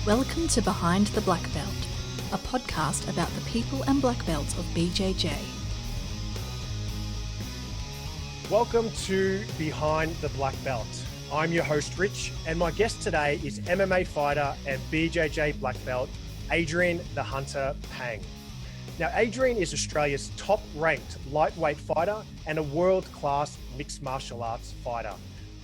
Welcome to Behind the Black Belt, a podcast about the people and black belts of BJJ. Welcome to Behind the Black Belt. I'm your host, Rich, and my guest today is MMA fighter and BJJ black belt, Adrian the Hunter Pang. Now, Adrian is Australia's top-ranked lightweight fighter and a world-class mixed martial arts fighter.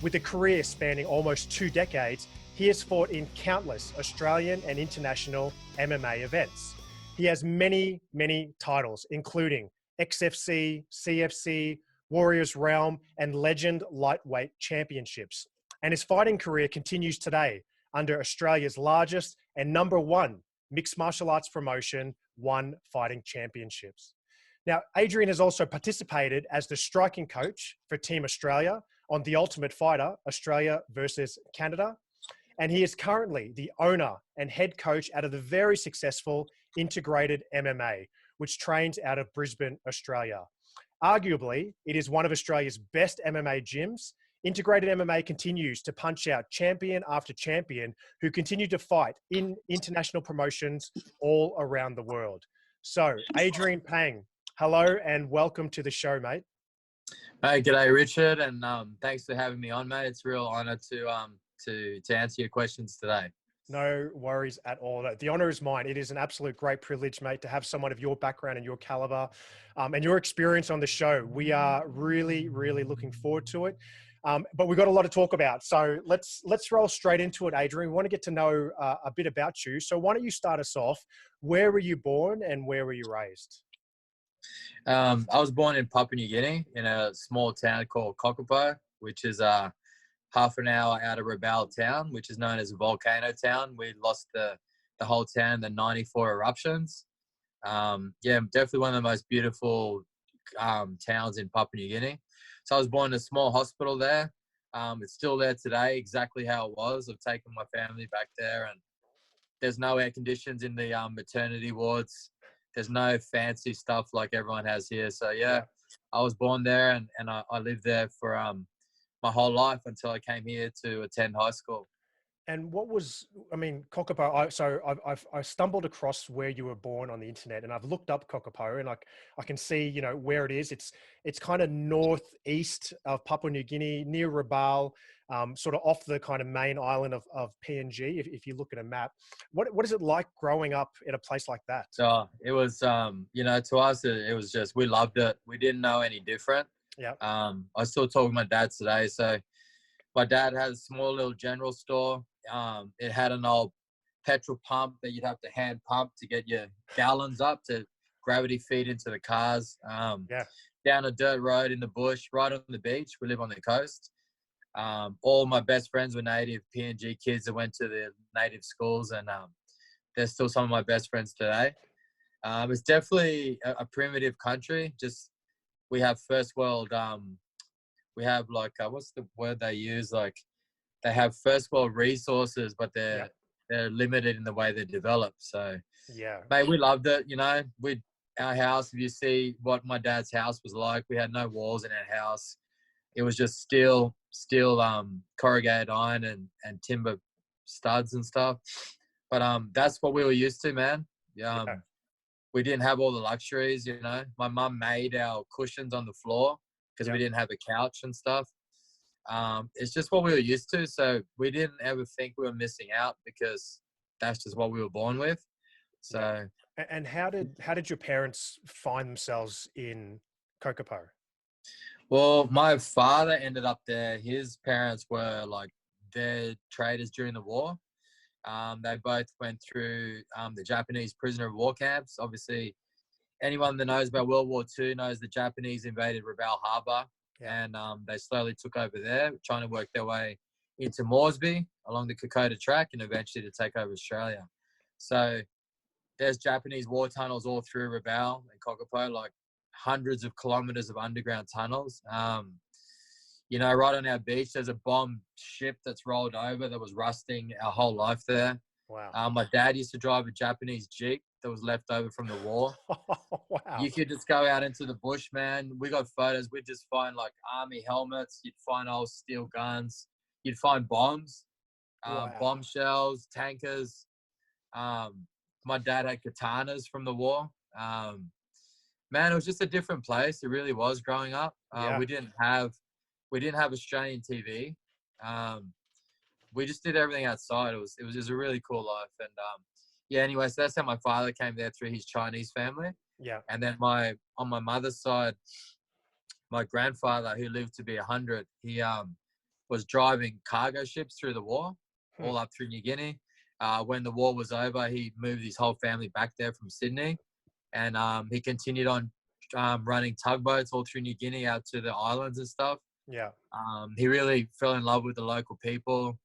With a career spanning almost 2 decades, he has fought in countless Australian and international MMA events. He has many, many titles, including XFC, CFC, Warriors Realm, and Legend Lightweight Championships. And his fighting career continues today under Australia's largest and #1 mixed martial arts promotion, One Fighting Championships. Now, Adrian has also participated as the striking coach for Team Australia on The Ultimate Fighter, Australia versus Canada. And he is currently the owner and head coach out of the very successful Integrated MMA, which trains out of Brisbane, Australia. Arguably, it is one of Australia's best MMA gyms. Integrated MMA continues to punch out champion after champion who continue to fight in international promotions all around the world. So, Adrian Pang, hello and welcome to the show, mate. Hey, g'day, Richard, and thanks for having me on, mate. It's a real honour to answer your questions today. No worries at all. The honor is mine. It is an absolute great privilege, mate, to have someone of your background and your caliber and your experience on the show. We are really, really looking forward to it. But we've got a lot to talk about. So let's roll straight into it, Adrian. We want to get to know a bit about you. So why don't you start us off? Where were you born and where were you raised? I was born in Papua New Guinea in a small town called Kokopo, which is half an hour out of Rabaul town, which is known as a volcano town. We lost the whole town in the 94 eruptions. Definitely one of the most beautiful towns in Papua New Guinea. So I was born in a small hospital there. It's still there today, exactly how it was. I've taken my family back there, and there's no air conditions in the maternity wards. There's no fancy stuff like everyone has here. So, I was born there, and I lived there for my whole life until I came here to attend high school. And what was, Kokopo, I stumbled across where you were born on the internet, and I've looked up Kokopo, and I can see, where it is. It's kind of northeast of Papua New Guinea, near Rabaul, sort of off the kind of main island of PNG, if you look at a map. What is it like growing up in a place like that? So it was, to us, it was just, we loved it. We didn't know any different. Yeah. I still talk to my dad today. So my dad had a small little general store. It had an old petrol pump that you'd have to hand pump to get your gallons up to gravity feed into the cars. Down a dirt road in the bush, right on the beach. We live on the coast. All my best friends were native PNG kids that went to the native schools, and they're still some of my best friends today. It's definitely a primitive country. Just we have first world. We have what's the word they use? They have first world resources, but they're limited in the way they're developed. So mate, we loved it. Our house, if you see what my dad's house was like, we had no walls in our house. It was just steel, corrugated iron and timber studs and stuff. But that's what we were used to, man. We didn't have all the luxuries, My mum made our cushions on the floor because we didn't have a couch and stuff. It's just what we were used to. So we didn't ever think we were missing out because that's just what we were born with. So. And how did your parents find themselves in Kokopo? Well, my father ended up there. His parents were they're traders during the war. They both went through the Japanese prisoner of war camps. Obviously, anyone that knows about World War II knows the Japanese invaded Rabaul Harbour, and they slowly took over there, trying to work their way into Moresby along the Kokoda track and eventually to take over Australia. So there's Japanese war tunnels all through Rabaul and Kokopo, hundreds of kilometres of underground tunnels. Right on our beach, there's a bombed ship that's rolled over that was rusting our whole life there. Wow. My dad used to drive a Japanese Jeep that was left over from the war. Wow. You could just go out into the bush, man. We got photos. We'd just find army helmets. You'd find old steel guns. You'd find bombs, bomb shells, tankers. My dad had katanas from the war. Man, it was just a different place. It really was growing up. Yeah. We didn't have Australian TV. We just did everything outside. It was a really cool life. And yeah, anyway, so that's how my father came there through his Chinese family. Yeah. And then on my mother's side, my grandfather, who lived to be 100, he was driving cargo ships through the war, all up through New Guinea. When the war was over, he moved his whole family back there from Sydney, and he continued on running tugboats all through New Guinea out to the islands and stuff. Yeah. He really fell in love with the local people.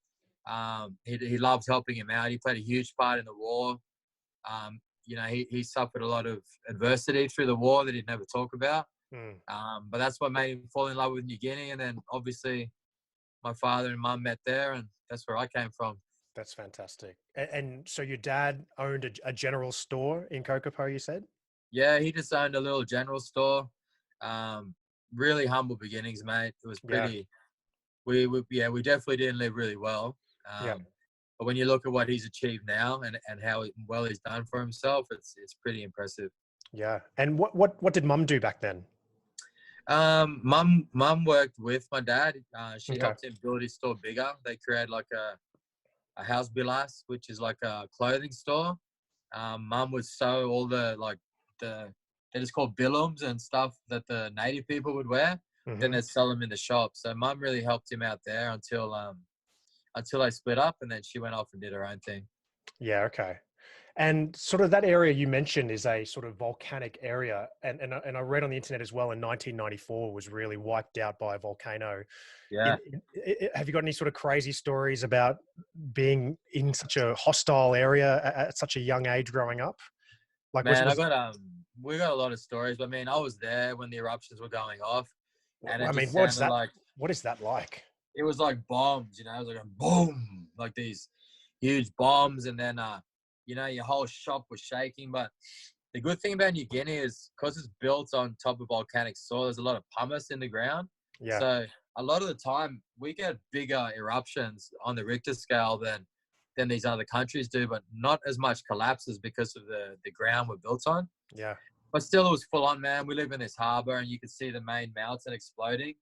He loved helping him out. He played a huge part in the war. You know, he suffered a lot of adversity through the war that he'd never talk about. But that's what made him fall in love with New Guinea. And then obviously my father and mum met there, and that's where I came from. That's fantastic. And so your dad owned a general store in Kokopo, you said? Yeah, he just owned a little general store. Really humble beginnings, mate. It was pretty. Yeah. We definitely didn't live really well. But when you look at what he's achieved now and how well he's done for himself, it's pretty impressive. Yeah. And what did mum do back then? Mum worked with my dad. She helped him build his store bigger. They created like a house bilas, which is like a clothing store. Mum would sew all the they're just called billums and stuff that the native people would wear. Then they'd sell them in the shop. So mum really helped him out there until they split up, and then she went off and did her own thing. Yeah. Okay. And sort of that area you mentioned is a sort of volcanic area. And I read on the internet as well in 1994 was really wiped out by a volcano. Yeah. Have you got any sort of crazy stories about being in such a hostile area at such a young age growing up? Like, man, we got a lot of stories. But I mean, I was there when the eruptions were going off. And I mean, what is that like? It was like bombs, you know, it was like a boom, like these huge bombs. And then, you know, your whole shop was shaking. But the good thing about New Guinea is because it's built on top of volcanic soil, there's a lot of pumice in the ground. Yeah. So a lot of the time we get bigger eruptions on the Richter scale than these other countries do, but not as much collapses because of the ground we're built on. Yeah. But still, it was full on, man. We live in this harbor and you could see the main mountain exploding.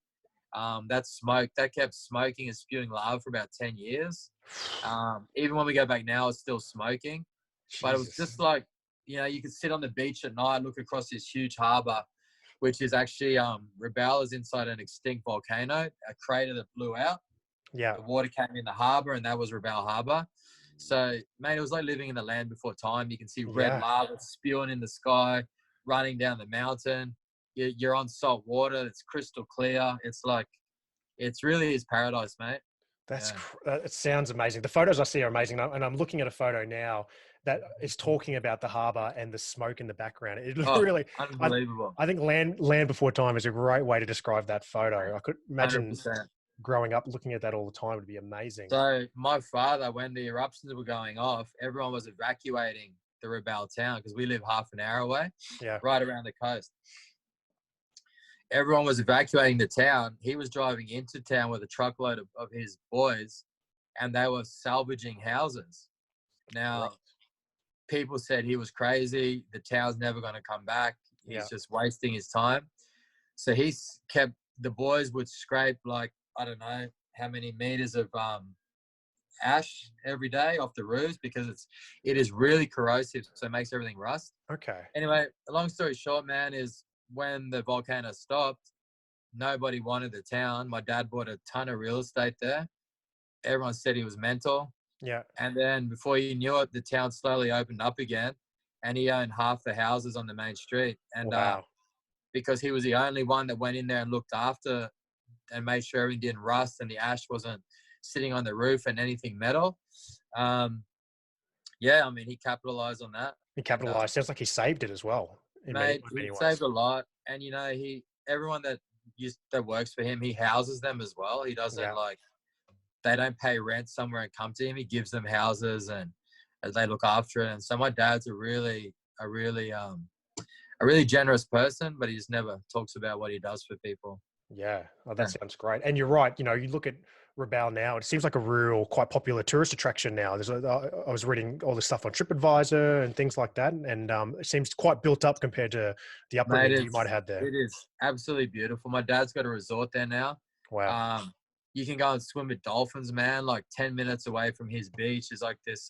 That kept smoking and spewing lava for about 10 years. Even when we go back now, it's still smoking. Jesus. But it was just like, you know, you could sit on the beach at night, look across this huge harbor, which is actually Rabaul is inside an extinct volcano, a crater that blew out. Yeah. The water came in the harbor, and that was Rabaul Harbor. So, mate, it was like living in the land before time. You can see red lava spewing in the sky, running down the mountain. You're on salt water. It's crystal clear. It's like, it's really is paradise, mate. It sounds amazing. The photos I see are amazing. And I'm looking at a photo now that is talking about the harbor and the smoke in the background. It really unbelievable. I think land before time is a great way to describe that photo. I could imagine 100%. Growing up looking at that all the time would be amazing. So my father, when the eruptions were going off, everyone was evacuating the Rabaul town because we live half an hour away, right around the coast. Everyone was evacuating the town. He was driving into town with a truckload of his boys, and they were salvaging houses. Now, people said he was crazy. The town's never going to come back. He's just wasting his time. So the boys would scrape like, I don't know how many meters of ash every day off the roofs because it is really corrosive, so it makes everything rust. Okay. Anyway, long story short, man, is when the volcano stopped, nobody wanted the town. My dad bought a ton of real estate there. Everyone said he was mental. Yeah. And then before you knew it, the town slowly opened up again, and he owned half the houses on the main street. And because he was the only one that went in there and looked after and made sure everything didn't rust and the ash wasn't sitting on the roof and anything metal. I mean, he capitalized on that. He capitalized. Sounds like he saved it as well. Mate, he saved a lot. And, you know, everyone that works for him, he houses them as well. He doesn't they don't pay rent somewhere and come to him. He gives them houses and they look after it. And so my dad's a really generous person, but he just never talks about what he does for people. Yeah, that sounds great. And you're right. You know, you look at Rabaul now? It seems like a real, quite popular tourist attraction now. I was reading all this stuff on TripAdvisor and things like that, and it seems quite built up compared to the Mate, upbringing that you might have had there. it is absolutely beautiful. My dad's got a resort there now. Wow. You can go and swim with dolphins, man. Like 10 minutes away from his beach is like this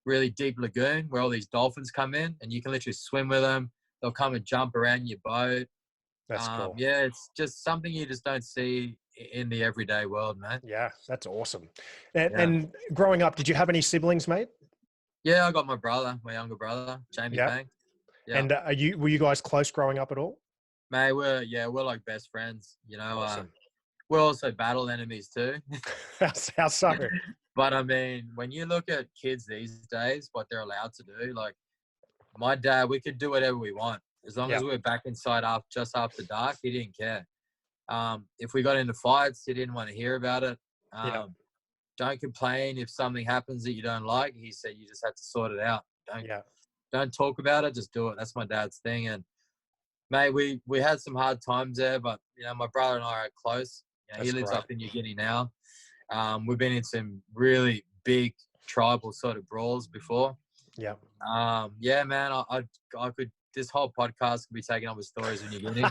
really deep lagoon where all these dolphins come in, and you can literally swim with them. They'll come and jump around your boat. That's cool. Yeah, it's just something you just don't see in the everyday world, man. Yeah, that's awesome. And growing up, did you have any siblings, mate? Yeah, I got my brother, my younger brother, Jamie Pang. Yeah. And were you guys close growing up at all? Mate, we're like best friends, you know. Awesome. We're also battle enemies too. How so? But I mean, when you look at kids these days, what they're allowed to do, like my dad, we could do whatever we want. As long as we were back inside just after dark, he didn't care. If we got into fights, he didn't want to hear about it. Don't complain if something happens that you don't like. He said you just have to sort it out. Don't talk about it, just do it. That's my dad's thing. And mate, we had some hard times there, but you know, my brother and I are close. You know, he lives up in New Guinea now. We've been in some really big tribal sort of brawls before. Yeah, man, I could. This whole podcast could be taken up with stories of New Guinea.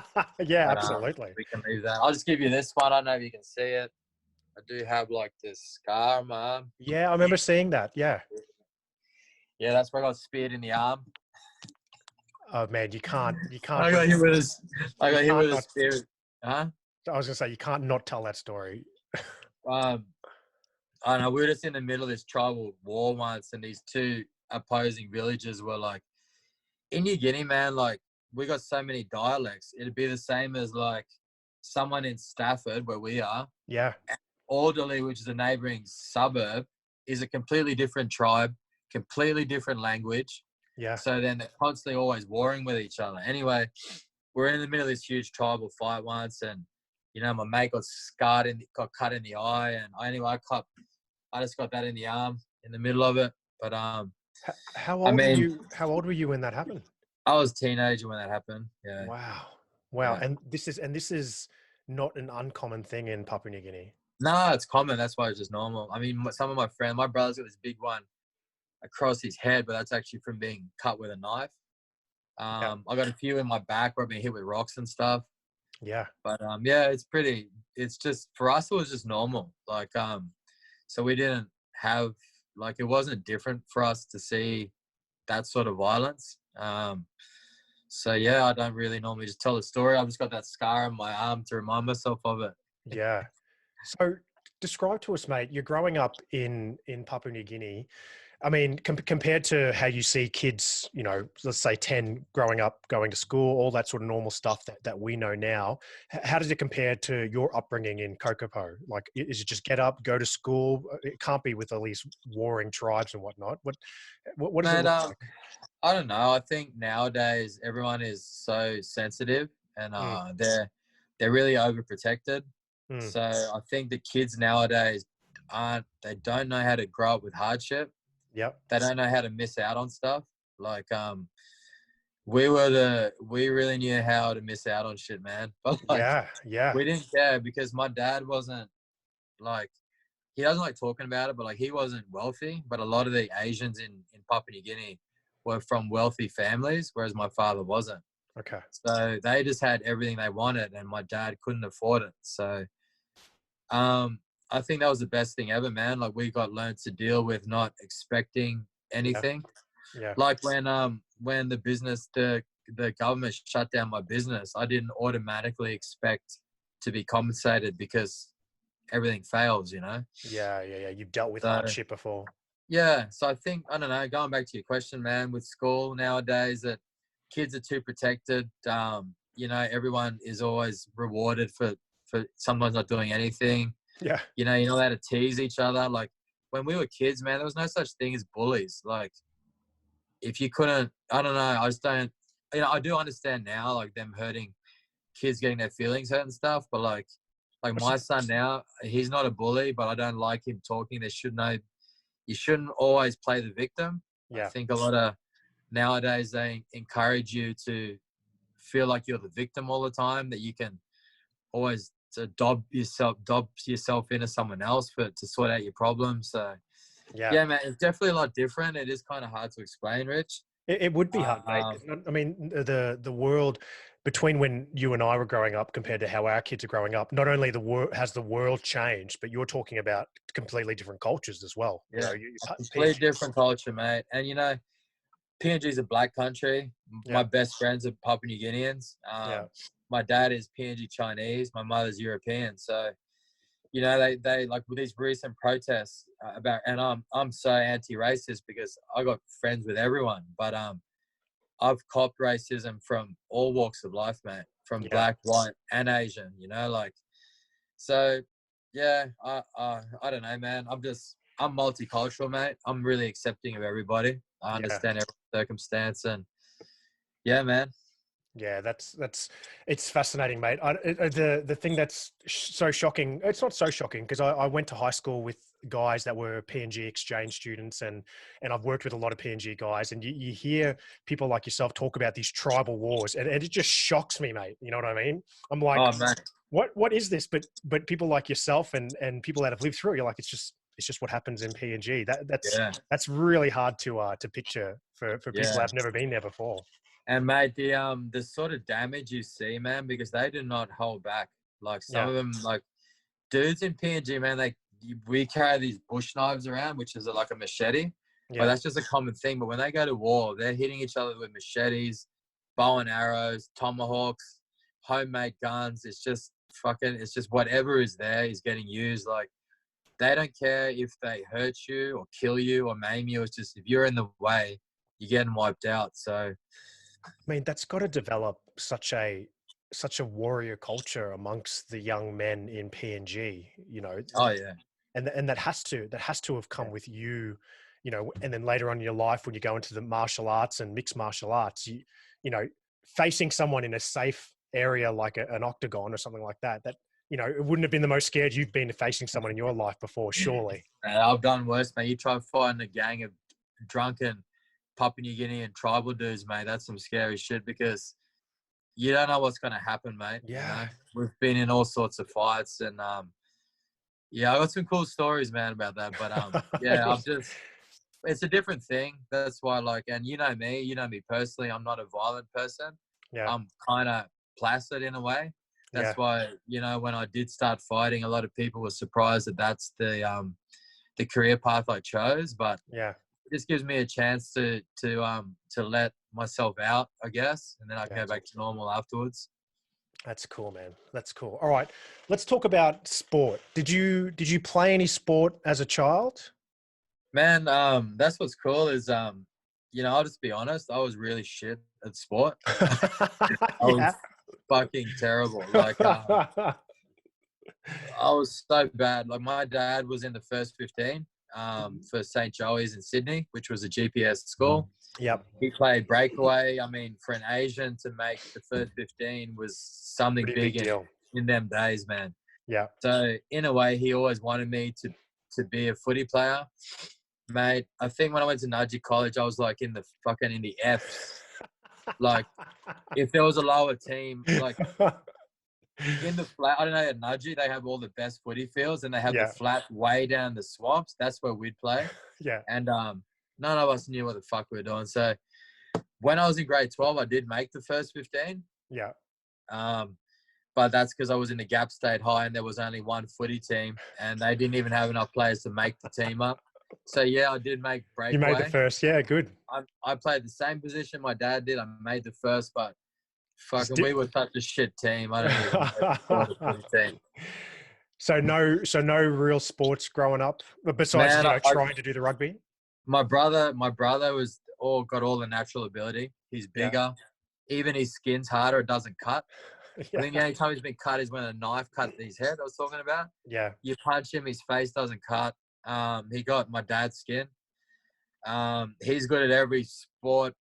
Absolutely. We can leave that. I'll just give you this one. I don't know if you can see it. I do have like this scar on my arm. Yeah, I remember seeing that. Yeah. Yeah, that's where I got speared in the arm. Oh man, you can't. I got hit with a spear. Huh? I was gonna say you can't not tell that story. I don't know. We were just in the middle of this tribal war once, and these two opposing villages were like, in New Guinea, man, like we got so many dialects. It'd be the same as like someone in Stafford, where we are. Yeah. Alderley, which is a neighboring suburb, is a completely different tribe, completely different language. Yeah. So then they're constantly always warring with each other. Anyway, we're in the middle of this huge tribal fight once, and you know, my mate got got cut in the eye, and I just got that in the arm in the middle of it. But how old were you when that happened? I was a teenager when that happened. Yeah. Wow. Yeah. And this is not an uncommon thing in Papua New Guinea. No, it's common. That's why it's just normal. I mean, some of my brother's got this big one across his head, but that's actually from being cut with a knife. I got a few in my back where I've been hit with rocks and stuff. Yeah. But it's just, for us, it was just normal. Like, so we didn't have, like, it wasn't different for us to see that sort of violence. So yeah, I don't really normally just tell the story. I've just got that scar on my arm to remind myself of it. Yeah. So describe to us, mate, you're growing up in Papua New Guinea. I mean, compared to how you see kids, you know, let's say 10 growing up, going to school, all that sort of normal stuff that we know now, how does it compare to your upbringing in Kokopo? Like, is it just get up, go to school? It can't be with all these warring tribes and whatnot. What does it look like? I don't know. I think nowadays everyone is so sensitive, and they're really overprotected. So I think the kids nowadays they don't know how to grow up with hardship. Yep. They don't know how to miss out on stuff. Like, we really knew how to miss out on shit, man. But like, we didn't care because my dad wasn't like, he doesn't like talking about it, but like, he wasn't wealthy. But a lot of the Asians in Papua New Guinea were from wealthy families, whereas my father wasn't. Okay. So they just had everything they wanted, and my dad couldn't afford it. So, I think that was the best thing ever, man. Like, we got learned to deal with not expecting anything. Yeah. Like when the government shut down my business, I didn't automatically expect to be compensated because everything fails, you know? Yeah. You've dealt with hardship before. Yeah. So I think, I don't know, going back to your question, man, with school nowadays, that kids are too protected. You know, everyone is always rewarded for sometimes not doing anything. Yeah. You know, you're not allowed to tease each other. Like, when we were kids, man, there was no such thing as bullies. Like, if you couldn't, I don't know, I just don't, you know, I do understand now, like, them hurting kids, getting their feelings hurt and stuff. But like my son now, he's not a bully, but I don't like him talking. You shouldn't always play the victim. Yeah. I think a lot of nowadays, they encourage you to feel like you're the victim all the time, that you can always dob yourself into someone else to sort out your problems. So Yeah. yeah, man, it's definitely a lot different. It is kind of hard to explain, Rich. It would be hard, mate. I mean, the world between when you and I were growing up compared to how our kids are growing up, not only has the world changed, but you're talking about completely different cultures as well. Yeah, You a know, completely different culture, mate. And PNG is a black country. Yeah. My best friends are Papua New Guineans. Yeah. My dad is PNG Chinese. My mother's European. So they like with these recent protests and I'm so anti-racist because I got friends with everyone, but I've copped racism from all walks of life, mate, from Yeah. black, white, and Asian. So yeah, I don't know, man. I'm multicultural, mate. I'm really accepting of everybody. I understand every circumstance, and yeah, man. Yeah, it's fascinating, mate. The thing that's so shocking, it's not so shocking because I went to high school with guys that were PNG exchange students, and I've worked with a lot of PNG guys, and you hear people like yourself talk about these tribal wars, and it just shocks me, mate. You know what I mean? I'm like, Oh, man. what is this? But people like yourself and people that have lived through it, you're like, it's just what happens in PNG. That's really hard to picture for people that have never been there before. And mate, the sort of damage you see, man, because they do not hold back. Like some of them, like dudes in PNG, man, we carry these bush knives around, which is like a machete. But that's just a common thing. But when they go to war, they're hitting each other with machetes, bow and arrows, tomahawks, homemade guns. It's just whatever is there is getting used. Like they don't care if they hurt you or kill you or maim you. It's just if you're in the way, you're getting wiped out. So I mean, that's got to develop such a warrior culture amongst the young men in PNG, oh yeah. and that has to have come with you, and then later on in your life when you go into the martial arts and mixed martial arts, facing someone in a safe area like an octagon or something like that, it wouldn't have been the most scared you've been to facing someone in your life before, surely. I've done worse, mate. You try fighting a gang of drunken Papua New Guinean tribal dudes, mate. That's some scary shit because you don't know what's going to happen, mate. Yeah. We've been in all sorts of fights, and I got some cool stories, man, about that. But it's a different thing. That's why, and you know me personally. I'm not a violent person. Yeah. I'm kind of placid in a way. That's why, when I did start fighting, a lot of people were surprised that that's the career path I chose. But it just gives me a chance to let myself out, I guess, and then I can go back to normal afterwards. That's cool, man. That's cool. All right, let's talk about sport. Did you play any sport as a child? Man, that's what's cool is I'll just be honest. I was really shit at sport. I was fucking terrible. I was so bad. Like my dad was in the first 15 for St. Joey's in Sydney, which was a GPS school. Yep. He played breakaway. I mean, for an Asian to make the first 15 was something big deal in them days, man. Yeah. So in a way, he always wanted me to be a footy player. Mate, I think when I went to Nudgee College, I was like in the F's. Like, if there was a lower team, like in the flat, I don't know, at Nudgee, they have all the best footy fields and they have the flat way down the swamps. That's where we'd play. Yeah. And none of us knew what the fuck we were doing. So when I was in grade 12, I did make the first 15. Yeah. But that's because I was in the Gap State High and there was only one footy team and they didn't even have enough players to make the team up. So, I did make breakaway. You made the first. Yeah, good. I played the same position my dad did. I made the first, but fucking we were such a shit team. I don't even know the team. So no real sports growing up besides trying to do the rugby. My brother was got all the natural ability. He's bigger. Yeah. Even his skin's harder. It doesn't cut. Yeah. I think the only time he's been cut is when a knife cut his head. I was talking about. Yeah. You punch him, his face doesn't cut. He got my dad's skin. He's good at every sport.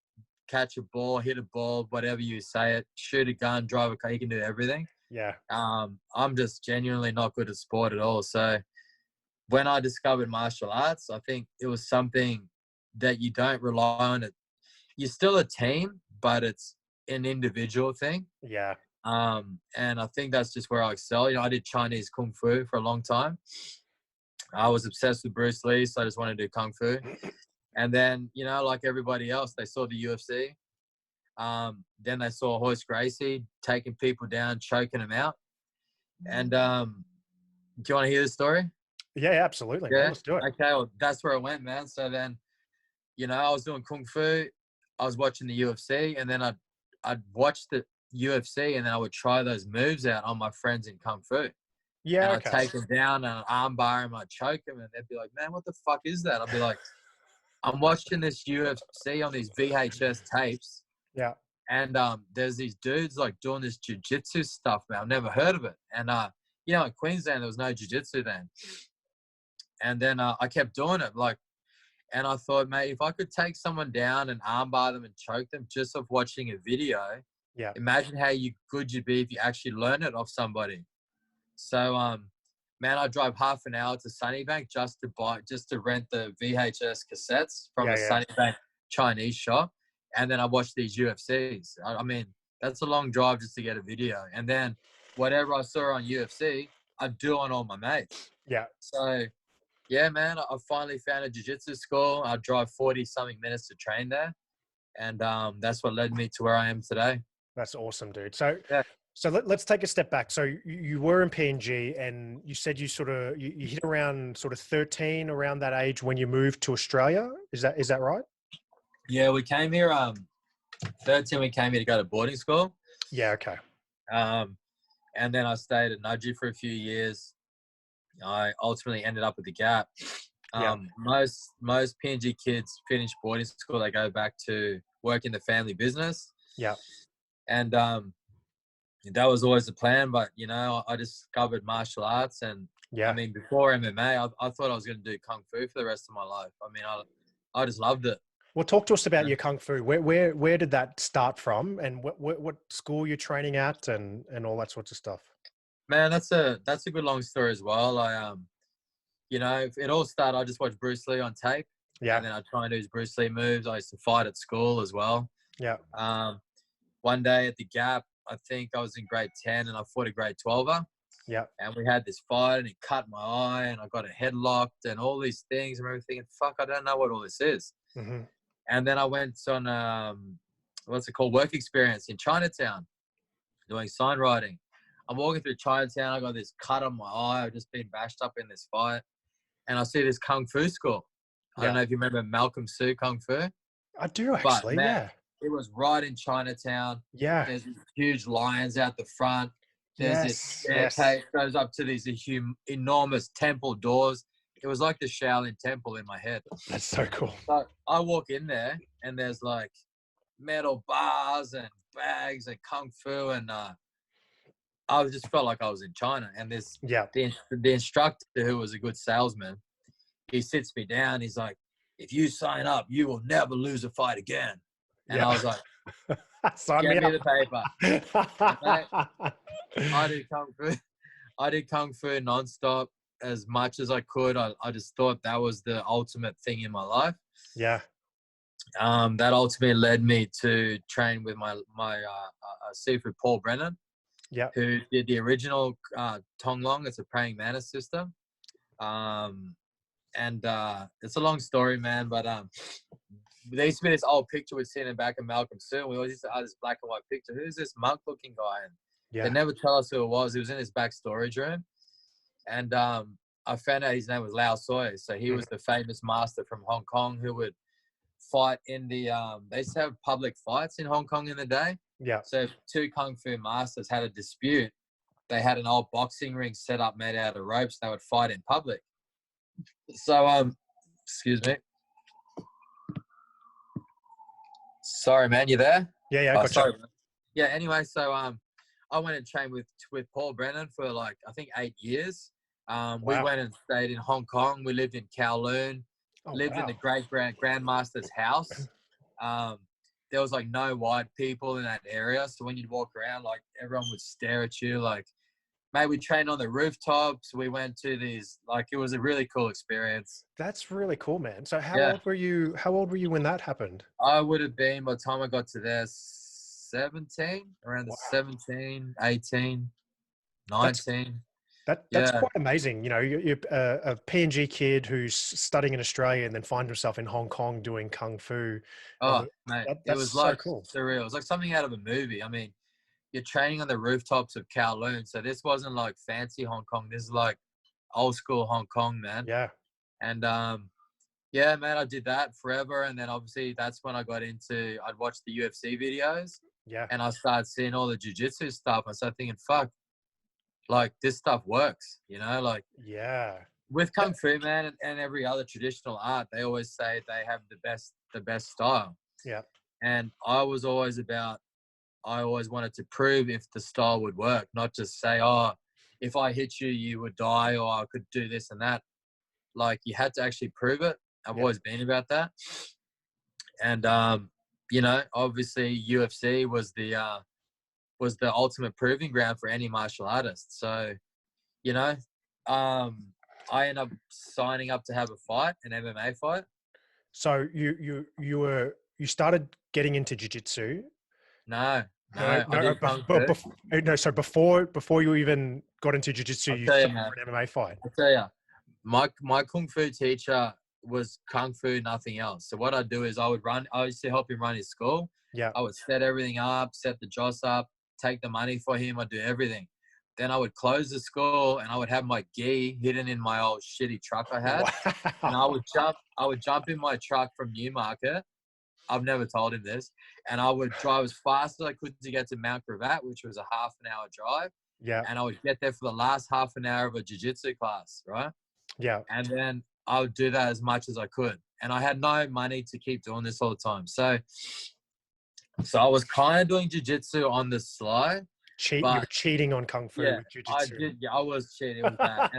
Catch a ball, hit a ball, whatever you say it. Shoot a gun, drive a car. He can do everything. Yeah. I'm just genuinely not good at sport at all. So when I discovered martial arts, I think it was something that you don't rely on it. You're still a team, but it's an individual thing. Yeah. And I think that's just where I excel. You know, I did Chinese Kung Fu for a long time. I was obsessed with Bruce Lee, so I just wanted to do Kung Fu. And then, you know, like everybody else, they saw the UFC. Then they saw Hoist Gracie taking people down, choking them out. And do you want to hear the story? Yeah, absolutely. Yeah, Man, let's do it. okay, well, that's where I went, man. So then, you know, I was doing Kung Fu. I was watching the UFC, and then I'd watch the UFC, and then I would try those moves out on my friends in Kung Fu. Yeah, And I'd okay. take them down and I'd arm bar them, I'd choke them, and they'd be like, man, what the fuck is that? I'd be like, I'm watching this UFC on these VHS tapes. Yeah. And there's these dudes like doing this jiu-jitsu stuff, man. I've never heard of it. And, you know, in Queensland, there was no jiu-jitsu then. And then I kept doing it. Like, and I thought, mate, if I could take someone down and armbar them and choke them just off watching a video, Yeah. imagine how good you'd be if you actually learn it off somebody. So, man, I drove half an hour to Sunnybank just to rent the VHS cassettes from the Sunnybank Chinese shop. And then I watched these UFCs. I mean, that's a long drive just to get a video. And then whatever I saw on UFC, I'd do on all my mates. Yeah. So, yeah, man, I finally found a jiu-jitsu school. I drive 40-something minutes to train there. And that's what led me to where I am today. That's awesome, dude. So, yeah. So let's take a step back. So you were in PNG, and you said you sort of you hit around sort of 13, around that age when you moved to Australia. Is that right? Yeah, we came here 13. We came here to go to boarding school. Yeah. Okay. And then I stayed at Nudgee for a few years. I ultimately ended up at the Gap. Most PNG kids finish boarding school, they go back to work in the family business. Yeah. And that was always the plan, but you know, I discovered martial arts, and I mean, before MMA, I thought I was going to do Kung Fu for the rest of my life. I mean, I just loved it. Well, talk to us about your Kung Fu. Where did that start from, and what school you're training at, and all that sorts of stuff? Man, that's a good long story as well. You know, it all started, I just watched Bruce Lee on tape. Yeah. And then I try and do his Bruce Lee moves. I used to fight at school as well. Yeah. One day at the Gap, I think I was in grade 10 and I fought a grade 12er. Yeah. And we had this fight and it cut my eye and I got a headlocked and all these things. I remember thinking, fuck, I don't know what all this is. Mm-hmm. And then I went on, what's it called? Work experience in Chinatown doing sign writing. I'm walking through Chinatown. I got this cut on my eye. I've just been bashed up in this fight. And I see this Kung Fu school. I don't know if you remember Malcolm Su Kung Fu. I do actually, but, man, it was right in Chinatown. Yeah. There's these huge lions out the front. There's this staircase goes up to these enormous temple doors. It was like the Shaolin temple in my head. That's so cool. So I walk in there and there's like metal bars and bags and Kung Fu, and I just felt like I was in China. And there's the instructor, who was a good salesman, he sits me down. He's like, if you sign up, you will never lose a fight again. And I was like, sign me the paper. I did Kung Fu nonstop as much as I could. I just thought that was the ultimate thing in my life. Yeah. That ultimately led me to train with my Sifu Paul Brennan. Yeah, who did the original Tong Long. It's a praying mantis system. And it's a long story, man, but there used to be this old picture we'd seen in the back of Malcolm Su, and we always used to have this black and white picture. Who's this monk-looking guy? And they never tell us who it was. He was in his back storage room. And I found out his name was Lao Soi. So he was the famous master from Hong Kong who would fight in the they used to have public fights in Hong Kong in the day. Yeah. So if two Kung Fu masters had a dispute, they had an old boxing ring set up made out of ropes. They would fight in public. So, excuse me. Sorry, man. You there? Yeah, gotcha. Sorry, man. Yeah, anyway, so I went and trained with Paul Brennan for like, I think 8 years. We went and stayed in Hong Kong. We lived in Kowloon, lived in the great grandmaster's house. There was like no white people in that area. So when you'd walk around, like everyone would stare at you. Like, mate, we trained on the rooftops. We went to these, like, it was a really cool experience. That's really cool, man. So how old were you when that happened? I would have been, by the time I got to there, around the Wow. 17, 18, 19. That's Yeah. quite amazing. You know, you're a PNG kid who's studying in Australia and then finds himself in Hong Kong doing kung fu. Oh, And mate, it that's was so like cool. surreal. It was like something out of a movie. I mean, you're training on the rooftops of Kowloon. So this wasn't like fancy Hong Kong. This is like old school Hong Kong, man. Yeah. And yeah, man, I did that forever. And then obviously that's when I'd watch the UFC videos Yeah. and I started seeing all the jiu-jitsu stuff. I started thinking, fuck, like this stuff works, like Yeah. with Kung Fu, man, and every other traditional art, they always say they have the best style. Yeah. And I always wanted to prove if the style would work, not just say, oh, if I hit you, you would die, or I could do this and that. Like you had to actually prove it. I've always been about that. And, obviously UFC was the ultimate proving ground for any martial artist. So, I ended up signing up to have a fight, an MMA fight. So you started getting into jiu-jitsu. No, No, I did Kung Fu. no. So before you even got into jiu-jitsu, I'll you tell you, signed man. for an MMA fight. I'll tell you, my Kung Fu teacher was Kung Fu, nothing else. So what I'd do is I used to help him run his school. Yeah. I would set everything up, set the joss up, take the money for him. I'd do everything. Then I would close the school and I would have my gi hidden in my old shitty truck I had. Wow. And I would jump in my truck from Newmarket. I've never told him this. And I would drive as fast as I could to get to Mount Gravatt, which was a half an hour drive. Yeah. And I would get there for the last half an hour of a jiu-jitsu class, right? Yeah. And then I would do that as much as I could. And I had no money to keep doing this all the time. So I was kind of doing jiu-jitsu on the sly. You were cheating on kung fu with jiu-jitsu. I did. Yeah, I was cheating with that.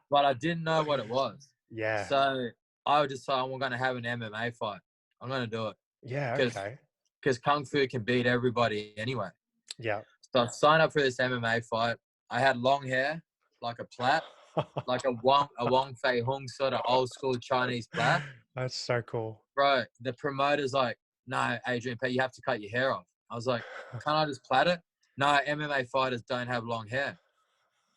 But I didn't know what it was. Yeah. So I would decide I'm going to have an MMA fight. I'm going to do it. Yeah. Okay. Because Kung Fu can beat everybody anyway. Yeah. So I signed up for this MMA fight. I had long hair, like a plait, like a Wong Fei Hung sort of old school Chinese plait. That's so cool. Bro, the promoter's like, no, Adrian, you have to cut your hair off. I was like, can't I just plait it? No, MMA fighters don't have long hair.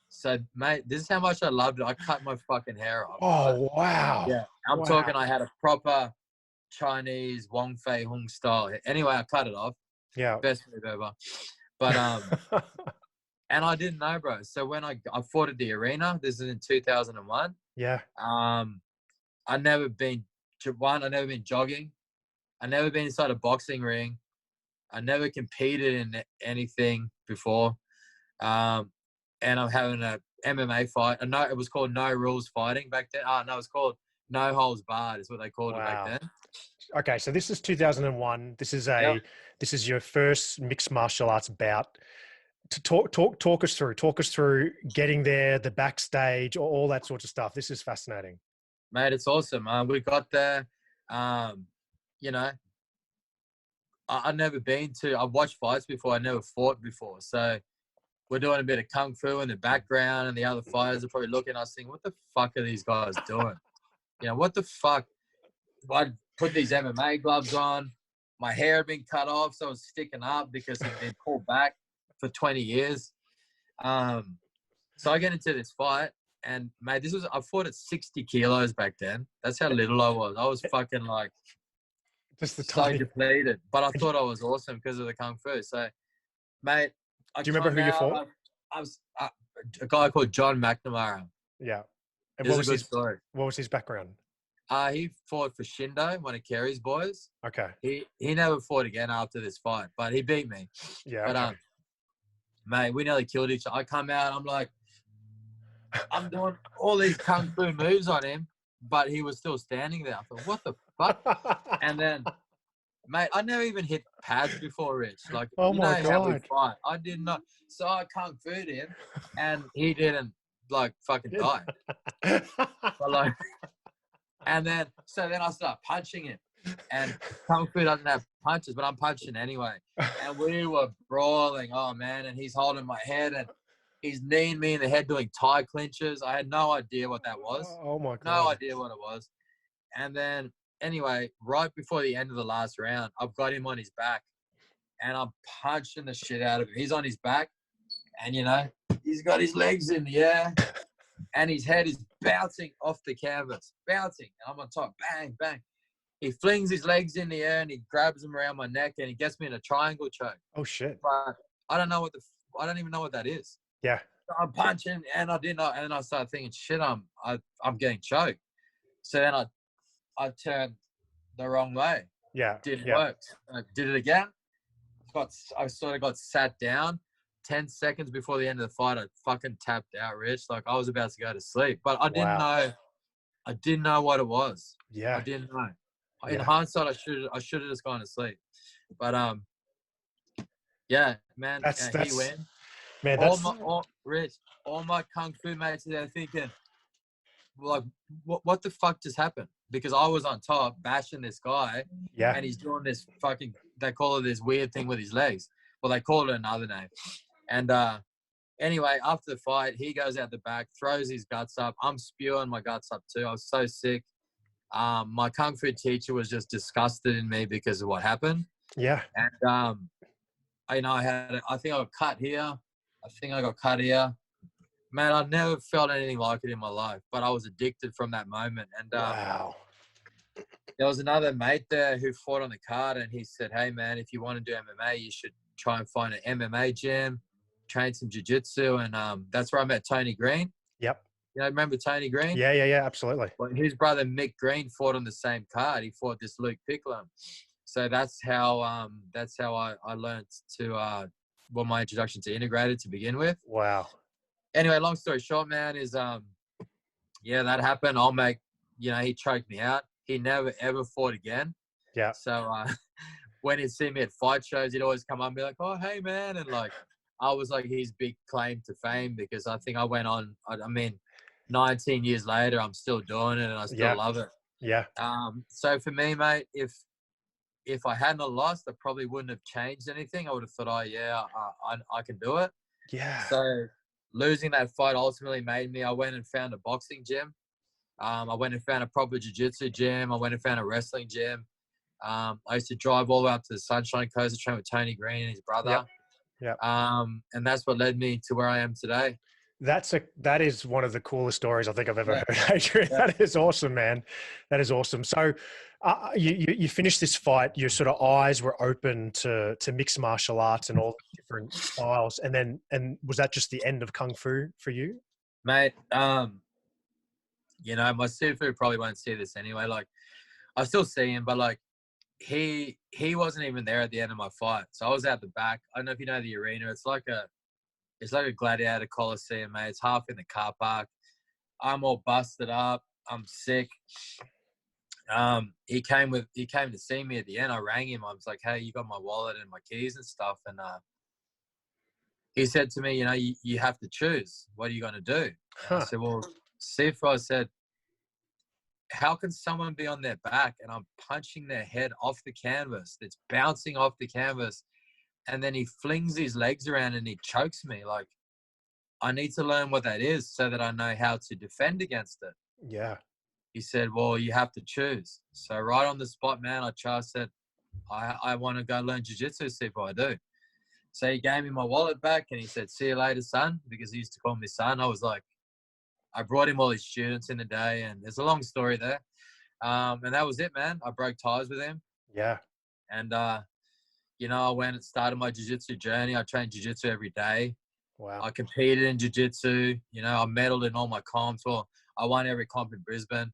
So, mate, this is how much I loved it. I cut my fucking hair off. Oh, wow. Yeah, I'm talking I had a proper Chinese Wong Fei Hung style. Anyway, I cut it off. Yeah. Best move ever. But, and I didn't know, bro. So when I fought at the arena, this is in 2001. Yeah. I'd never been jogging. I'd never been inside a boxing ring. I never competed in anything before. And I'm having a MMA fight. It was called No Rules Fighting back then. No, it was called No Holds Barred is what they called it back then. Okay, so this is 2001. This is your first mixed martial arts bout. To talk us through getting there, the backstage, all that sort of stuff. This is fascinating. Mate, it's awesome. We got there, I've never been to, I've watched fights before. I never fought before. So we're doing a bit of Kung Fu in the background and the other fighters are probably looking at us thinking, what the fuck are these guys doing? What the fuck? I'd put these MMA gloves on. My hair had been cut off, so it was sticking up because it'd been pulled back for 20 years. So I get into this fight and mate, I fought at 60 kilos back then. That's how little I was. I was fucking like, just the so depleted, but I thought I was awesome because of the Kung Fu. So, mate, do you remember who you fought? I was a guy called John McNamara. Yeah. And what was his story? What was his background? He fought for Shindo, one of Kerry's boys. Okay. He never fought again after this fight, but he beat me. Yeah. But okay. Mate, we nearly killed each other. I come out, I'm like, I'm doing all these Kung Fu moves on him, but he was still standing there. I thought, what the fuck? And then, mate, I never even hit pads before, Rich. Like, oh my God. How we fight. I did not. So I Kung Fu'd him, and he didn't, like, fucking die. But, like, and then I start punching him. And Kung Fu doesn't have punches, but I'm punching anyway. And we were brawling. Oh, man. And he's holding my head, and he's kneeing me in the head doing Thai clinches. I had no idea what that was. Oh, my God. No idea what it was. And then, anyway, right before the end of the last round, I've got him on his back. and I'm punching the shit out of him. He's on his back, and he's got his legs in the air, and his head is bouncing off the canvas, bouncing. And I'm on top, bang, bang. He flings his legs in the air and he grabs them around my neck and he gets me in a triangle choke. Oh shit! But I don't even know what that is. Yeah. So I'm punching, and I didn't know, and then I started thinking, shit, I'm getting choked. So then I turned the wrong way. Yeah. Didn't work. I did it again. I sort of got sat down. 10 seconds before the end of the fight, I fucking tapped out, Rich. Like I was about to go to sleep, but I didn't know. I didn't know what it was. Yeah. I didn't know. In hindsight, I should have just gone to sleep. But yeah, man, he win. Man, Rich, all my kung fu mates are thinking, like, what the fuck just happened? Because I was on top bashing this guy, and he's doing this fucking, they call it this weird thing with his legs. Well, they call it another name. And anyway, after the fight, he goes out the back, throws his guts up. I'm spewing my guts up too. I was so sick. My kung fu teacher was just disgusted in me because of what happened. Yeah. And I think I got cut here. Man, I've never felt anything like it in my life, but I was addicted from that moment. And wow. There was another mate there who fought on the card, and he said, hey, man, if you want to do MMA, you should try and find an MMA gym, train some jiu-jitsu. And that's where I met Tony Green. Yep. Remember Tony Green? Yeah, absolutely. Well, his brother Mick Green fought on the same card. He fought this Luke Picklum. So that's how I learned to my introduction to integrated to begin with. Wow. Anyway, long story short, man, is that happened. He choked me out. He never ever fought again. Yeah. So when he'd see me at fight shows, he'd always come up and be like, oh, hey, man. And like, I was like his big claim to fame, because I think I went on, 19 years later, I'm still doing it and I still love it. Yeah. So for me, mate, if I hadn't lost, I probably wouldn't have changed anything. I would have thought, I can do it. Yeah. So losing that fight ultimately made me, I went and found a boxing gym. I went and found a proper jiu-jitsu gym. I went and found a wrestling gym. I used to drive all the way up to the Sunshine Coast to train with Tony Green and his brother. Yeah. And that's what led me to where I am today. That is one of the coolest stories I think I've ever heard, Adrian. Yeah. That is awesome, man. That is awesome. So you finished this fight, your sort of eyes were open to mixed martial arts and all the different styles. And was that just the end of Kung Fu for you? Mate, my Sifu probably won't see this anyway. Like, I still see him, but like, he wasn't even there at the end of my fight. So I was out the back. I don't know if you know the arena. It's like a gladiator coliseum, mate. It's half in the car park. I'm all busted up. I'm sick. He came to see me at the end. I rang him. I was like, hey, you got my wallet and my keys and stuff. And he said to me, you have to choose. What are you going to do? I said, well, Sifu, I said, how can someone be on their back and I'm punching their head off the canvas? It's bouncing off the canvas. And then he flings his legs around and he chokes me. Like, I need to learn what that is so that I know how to defend against it. Yeah. He said, well, you have to choose. So right on the spot, man, I said, I want to go learn jiu-jitsu, see if I do. So he gave me my wallet back and he said, see you later, son, because he used to call me son. I was like, I brought him all his students in the day, and there's a long story there. And that was it, man. I broke ties with him. Yeah. And, I went and started my jiu-jitsu journey. I trained jiu-jitsu every day. Wow. I competed in jiu-jitsu. I medaled in all my comps. Well, I won every comp in Brisbane.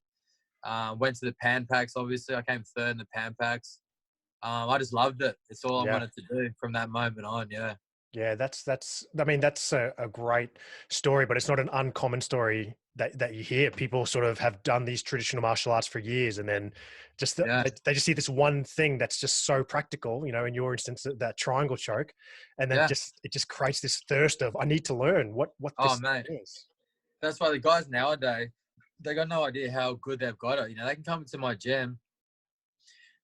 Went to the Pan Packs, obviously. I came third in the Pan Packs. I just loved it. It's all I wanted to do from that moment on, yeah. Yeah, that's a great story, but it's not an uncommon story that you hear. People sort of have done these traditional martial arts for years, and then they just see this one thing that's just so practical, in your instance, that triangle choke, and then it just creates this thirst of, I need to learn what this is. That's why the guys nowadays, they got no idea how good they've got it. They can come into my gym,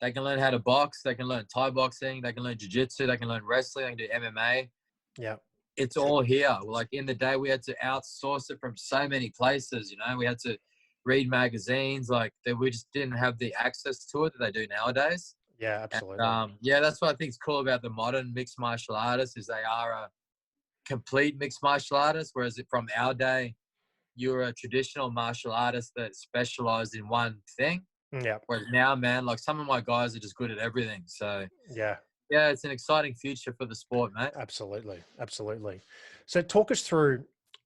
they can learn how to box, they can learn Thai boxing, they can learn jiu-jitsu, they can learn wrestling, they can do MMA. Yeah. It's all here. Like, in the day, we had to outsource it from so many places, we had to read magazines. Like, we just didn't have the access to it that they do nowadays. Yeah, absolutely. Yeah, that's what I think is cool about the modern mixed martial artists is they are a complete mixed martial artist, whereas from our day, you were a traditional martial artist that specialized in one thing. Yeah, Whereas now, man, like some of my guys are just good at everything. So yeah, yeah, it's an exciting future for the sport, mate. absolutely, absolutely. So talk us through,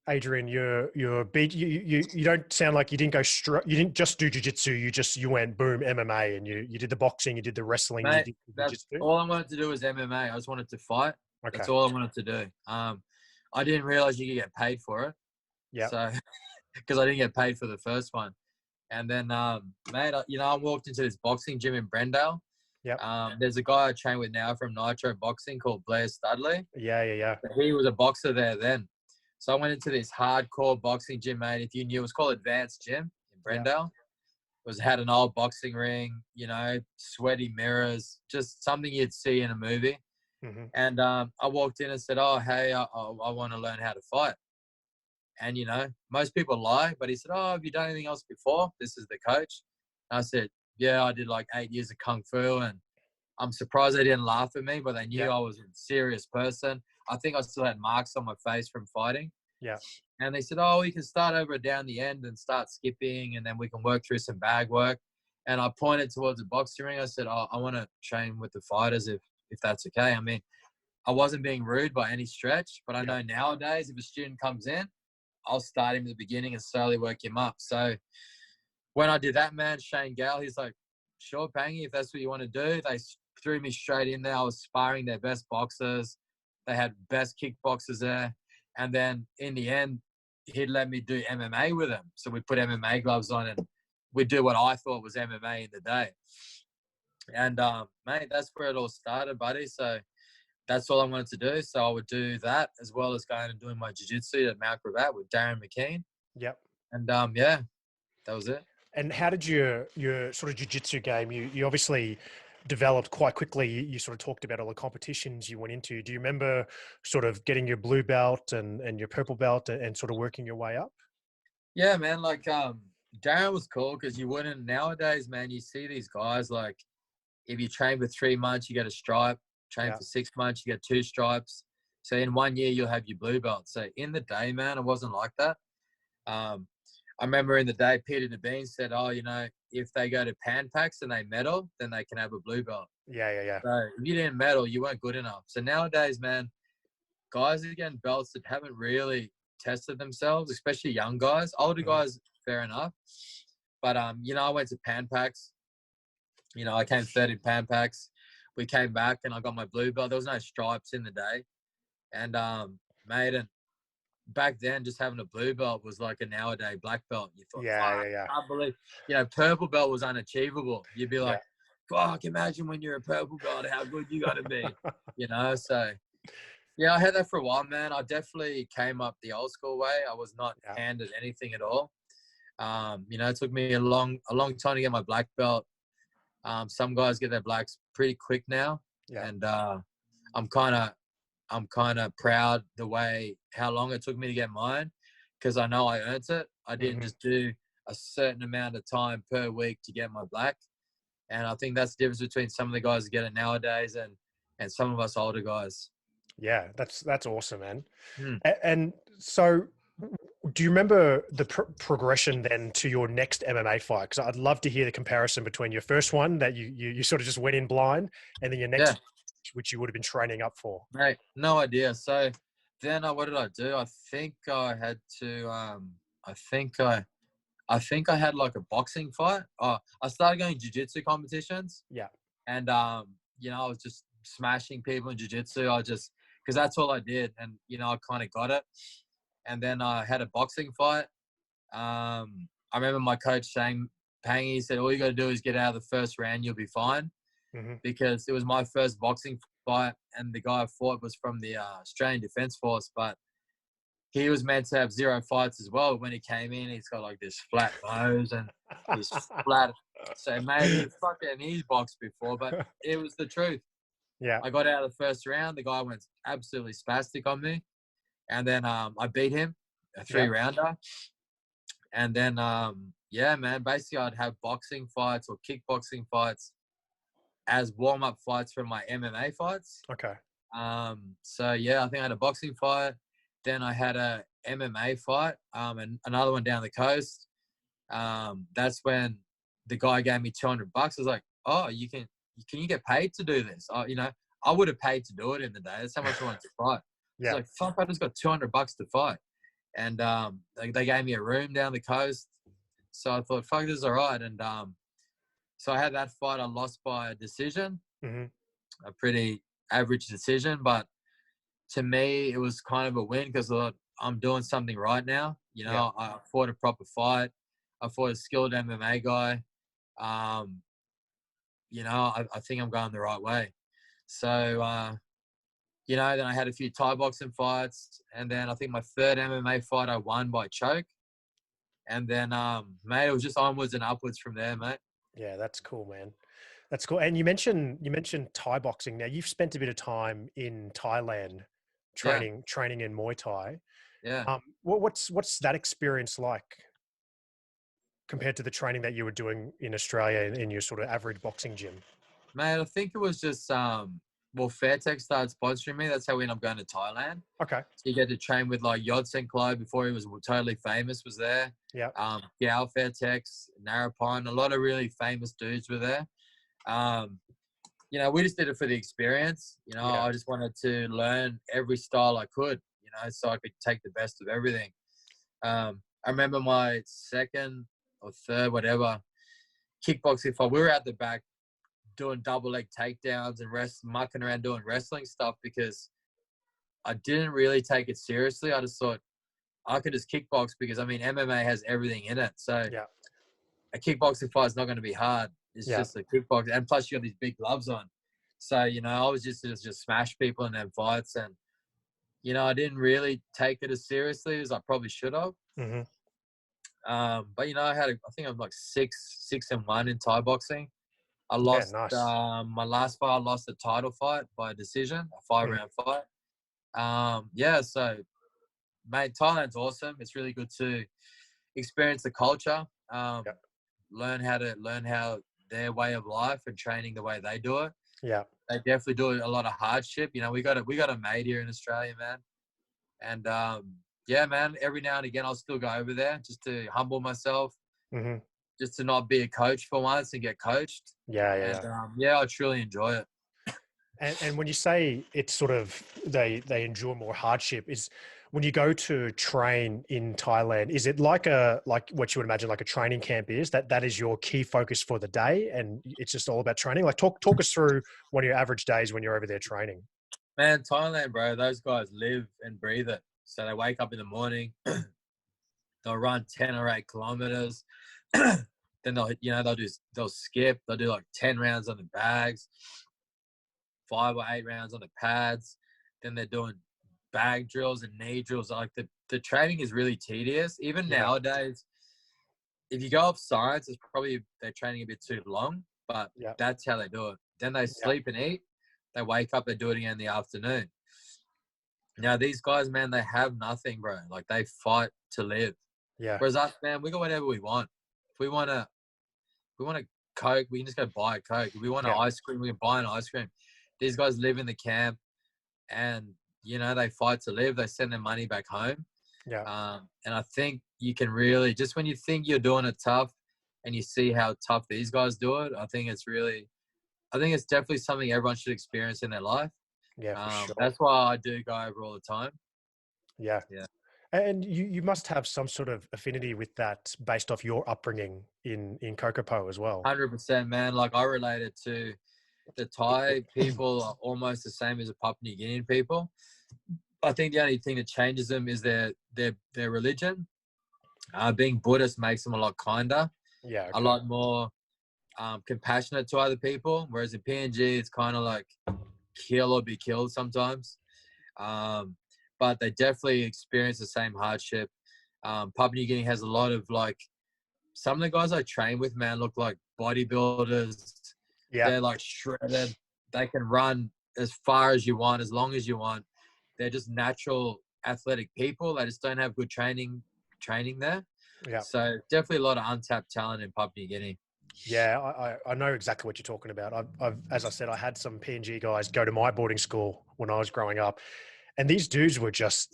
Adrian. Your beat. You don't sound like you didn't go straight. You didn't just do jiu-jitsu. You went boom MMA, and you did the boxing, you did the wrestling, you Mate, did that's jiu-jitsu. all I wanted to do was MMA. I just wanted to fight. Okay. That's all I wanted to do. I didn't realize you could get paid for it. Yeah. So, because I didn't get paid for the first one. And then, mate, I walked into this boxing gym in Brendale. Yep. There's a guy I train with now from Nitro Boxing called Blair Studley. Yeah. He was a boxer there then. So I went into this hardcore boxing gym, mate. If you knew, it was called Advanced Gym in Brendale. Had an old boxing ring, sweaty mirrors, just something you'd see in a movie. Mm-hmm. And I walked in and said, "Oh, hey, I want to learn how to fight." And most people lie, but he said, "Oh, have you done anything else before?" This is the coach. And I said, "Yeah, I did like 8 years of kung fu," and I'm surprised they didn't laugh at me, but they knew I was a serious person. I think I still had marks on my face from fighting. Yeah. And they said, "Oh, you can start over down the end and start skipping, and then we can work through some bag work." And I pointed towards the boxing ring. I said, "Oh, I want to train with the fighters if that's okay." I mean, I wasn't being rude by any stretch, but I know nowadays if a student comes in, I'll start him at the beginning and slowly work him up. So when I did that, man, Shane Gale, he's like, "Sure, Pangy, if that's what you want to do." They threw me straight in there. I was sparring their best boxers. They had best kickboxers there. And then in the end, he'd let me do MMA with him. So we put MMA gloves on and we'd do what I thought was MMA in the day. And, mate, that's where it all started, buddy. So that's all I wanted to do. So I would do that as well as going and doing my jiu-jitsu at Mount Gravatt with Darren McKean. Yep. And, yeah, that was it. And how did your sort of jiu-jitsu game, you obviously developed quite quickly. You sort of talked about all the competitions you went into. Do you remember sort of getting your blue belt and your purple belt and sort of working your way up? Yeah, man. Like, Darren was cool because you wouldn't nowadays, man. You see these guys like, if you train for 3 months, you get a stripe. Train for 6 months, you get 2 stripes. So in 1 year, you'll have your blue belt. So in the day, man, it wasn't like that. I remember in the day, Peter DeBean said, "Oh, if they go to Pan Packs and they medal, then they can have a blue belt." Yeah. So if you didn't medal, you weren't good enough. So nowadays, man, guys are getting belts that haven't really tested themselves, especially young guys. Older guys, fair enough. But, I went to Pan Packs. I came third in Pan Packs. We came back and I got my blue belt. There was no stripes in the day. And, mate, and back then, just having a blue belt was like a nowadays black belt. You thought, Yeah. I can't believe, purple belt was unachievable. You'd be like, fuck, imagine when you're a purple belt, how good you got to be, So, yeah, I had that for a while, man. I definitely came up the old school way. I was not handed anything at all. It took me a long time to get my black belt. Some guys get their blacks pretty quick now. Yeah. And I'm kind of proud how long it took me to get mine because I know I earned it. I didn't just do a certain amount of time per week to get my black. And I think that's the difference between some of the guys that get it nowadays and some of us older guys. Yeah, that's awesome, man. Hmm. And so do you remember the progression then to your next MMA fight? Because I'd love to hear the comparison between your first one that you sort of just went in blind and then your next, which you would have been training up for. Mate, no idea. So then what did I do? I think I had to, I think I had like a boxing fight. I started going jiu-jitsu competitions. Yeah. And, I was just smashing people in jiu-jitsu. Because that's all I did. And, I kind of got it. And then I had a boxing fight. I remember my coach saying, Pangy, he said, all you got to do is get out of the first round, you'll be fine. Because it was my first boxing fight. And the guy I fought was from the Australian Defence Force. But he was meant to have 0 fights as well. When he came in, he's got like this flat nose and he's flat. So maybe fucking he's boxed before, but it was the truth. Yeah. I got out of the first round. The guy went absolutely spastic on me. And then I beat him, a 3-rounder. And then, man, basically I'd have boxing fights or kickboxing fights as warm-up fights for my MMA fights. Okay. So yeah, I think I had a boxing fight. Then I had a MMA fight, and another one down the coast. That's when the guy gave me $200. I was like, oh, can you get paid to do this? I would have paid to do it in the day. That's how much I wanted to fight. Yeah. It's like, fuck, I just got $200 to fight. And they gave me a room down the coast. So I thought, fuck, this is all right. And so I had that fight. I lost by a decision, a pretty average decision. But to me, it was kind of a win because I thought, I'm doing something right now. I fought a proper fight. I fought a skilled MMA guy. I think I'm going the right way. So, then I had a few Thai boxing fights. And then I think my third MMA fight, I won by choke. And then, mate, it was just onwards and upwards from there, mate. Yeah, that's cool, man. That's cool. And you mentioned Thai boxing. Now, you've spent a bit of time in Thailand training in Muay Thai. Yeah. What's that experience like compared to the training that you were doing in Australia in your sort of average boxing gym? Mate, I think it was just Fairtech started sponsoring me. That's how we ended up going to Thailand. Okay. So you get to train with like Yodsen Klo before he was totally famous was there. Yeah. Gao Fairtex, Narapon, a lot of really famous dudes were there. We just did it for the experience. I just wanted to learn every style I could, so I could take the best of everything. I remember my second or third, whatever, kickboxing fight. We were at the back doing double leg takedowns and mucking around doing wrestling stuff because I didn't really take it seriously. I just thought I could just kickbox because, MMA has everything in it. So a kickboxing fight is not going to be hard. It's just a kickbox. And plus you got these big gloves on. So, I was just smash people in them fights. And, I didn't really take it as seriously as I probably should have. Mm-hmm. But, I think I'm like 6-1 in Thai boxing. I lost my last fight. I lost a title fight by decision, a 5-round fight. So, mate, Thailand's awesome. It's really good to experience the culture, learn how their way of life and training the way they do it. Yeah, they definitely do a lot of hardship. We got a mate here in Australia, man, and man. Every now and again, I'll still go over there just to humble myself. Mm-hmm. Just to not be a coach for once and get coached. I truly enjoy it. And when you say it's sort of they endure more hardship, is when you go to train in Thailand, is it like what you would imagine like a training camp is? That is your key focus for the day, and it's just all about training. Like talk us through one of your average days when you're over there training. Man, Thailand, bro, those guys live and breathe it. So they wake up in the morning, they'll run 10 or 8 kilometers. Then they'll skip. They'll do like 10 rounds on the bags, 5 or 8 rounds on the pads. Then they're doing bag drills and knee drills. Like the training is really tedious. Even nowadays, if you go off science, it's probably they're training a bit too long, but that's how they do it. Then they sleep and eat. They wake up, they do it again in the afternoon. Now, these guys, man, they have nothing, bro. Like, they fight to live. Yeah. Whereas us, man, we got whatever we want. If we want a Coke, we can just go buy a Coke. If we want an ice cream, we can buy an ice cream. These guys live in the camp and, they fight to live. They send their money back home. Yeah. And I think you can really, just when you think you're doing it tough and you see how tough these guys do it, I think it's definitely something everyone should experience in their life. Yeah, for sure. That's why I do go over all the time. Yeah. Yeah. And you must have some sort of affinity with that based off your upbringing in Kokopo as well. 100%, man. Like, I related to the Thai people are almost the same as the Papua New Guinean people. I think the only thing that changes them is their religion. Being Buddhist makes them a lot kinder. Yeah. Okay. A lot more compassionate to other people. Whereas in PNG, it's kind of like kill or be killed sometimes. But they definitely experience the same hardship. Papua New Guinea has a lot of some of the guys I train with, man, look like bodybuilders. Yeah. They're like shredded. They can run as far as you want, as long as you want. They're just natural athletic people. They just don't have good training there. Yeah. So definitely a lot of untapped talent in Papua New Guinea. Yeah, I know exactly what you're talking about. As I said, I had some PNG guys go to my boarding school when I was growing up, and these dudes were just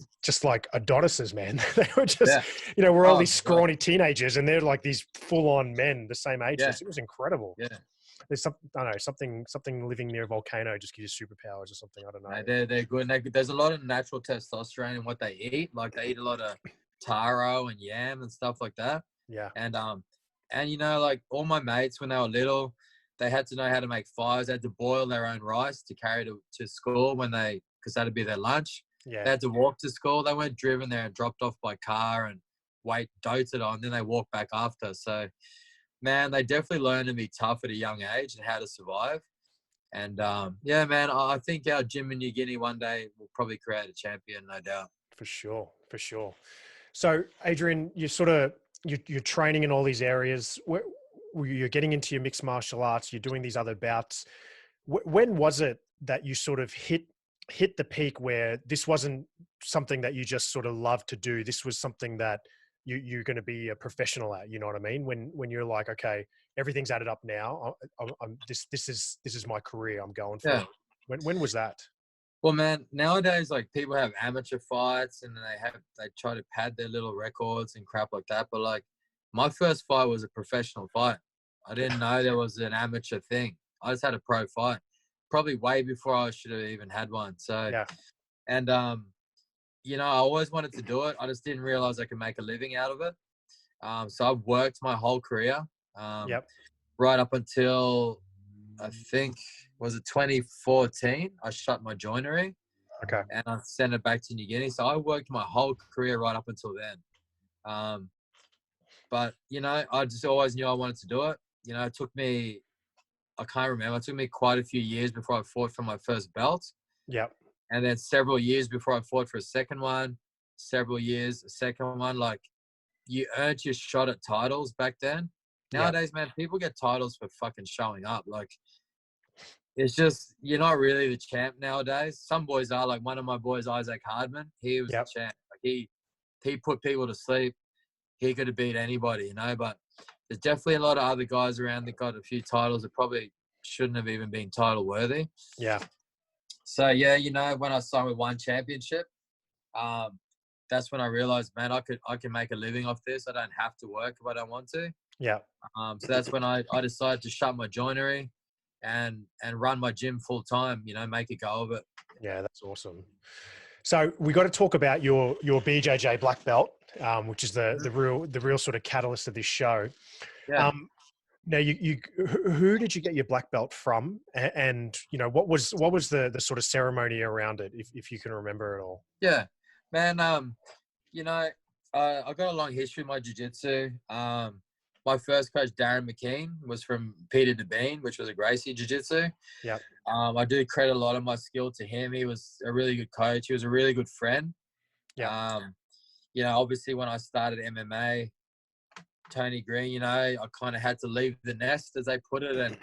like Adonises, man. They were just, Yeah. we're all Oh these my God. scrawny teenagers, and they're like these full-on men the same age. Yeah. It was incredible. Yeah. There's I don't know, something living near a volcano just gives you superpowers or something. I don't know. No, they're good. And there's a lot of natural testosterone in what they eat. Like they eat a lot of taro and yam and stuff like that. Yeah. And like all my mates when they were little, they had to know how to make fires. They had to boil their own rice to carry to school because that'd be their lunch. Yeah. They had to walk to school. They weren't driven there and dropped off by car and doted on. Then they walked back after. So, man, they definitely learn to be tough at a young age and how to survive. And yeah, man, I think our gym in New Guinea one day will probably create a champion, no doubt. For sure. For sure. So, Adrian, you're training in all these areas. You're getting into your mixed martial arts. You're doing these other bouts. When was it that you sort of hit the peak where this wasn't something that you just sort of loved to do? This was something that you're going to be a professional at. You know what I mean? When you're like, okay, everything's added up now. This is my career. I'm going for Yeah. it. When was that? Well, man, nowadays, like people have amateur fights and they try to pad their little records and crap like that. But like my first fight was a professional fight. I didn't know there was an amateur thing. I just had a pro fight, probably way before I should have even had one. So, Yeah. and I always wanted to do it. I just didn't realize I could make a living out of it. So I've worked my whole career, Yep. right up until I think, was it 2014? I shut my joinery Okay. and I sent it back to New Guinea. So I worked my whole career right up until then. But, I just always knew I wanted to do it. It took me, I can't remember, it took me quite a few years before I fought for my first belt. Yep. And then several years before I fought for a second one, several years, a second one. Like, you earned your shot at titles back then. Nowadays, man, people get titles for fucking showing up. Like, it's just, you're not really the champ nowadays. Some boys are, like one of my boys, Isaac Hardman. He was the champ. Like, he put people to sleep. He could have beat anybody, but there's definitely a lot of other guys around that got a few titles that probably shouldn't have even been title worthy. Yeah. So, yeah, when I signed with one championship, that's when I realized, man, I can make a living off this. I don't have to work if I don't want to. Yeah. So that's when I decided to shut my joinery and run my gym full time, make a go of it. Yeah, that's awesome. So we got to talk about your BJJ black belt, which is the real sort of catalyst of this show. Yeah. Now, who did you get your black belt from, and what was the sort of ceremony around it, if you can remember it all? Yeah, man. I got a long history in my jiu-jitsu. My first coach, Darren McKean, was from Peter DeBean, which was a Gracie Jiu-Jitsu. Yeah. I do credit a lot of my skill to him. He was a really good coach. He was a really good friend. Yeah. Obviously when I started MMA, Tony Green, I kind of had to leave the nest, as they put it, and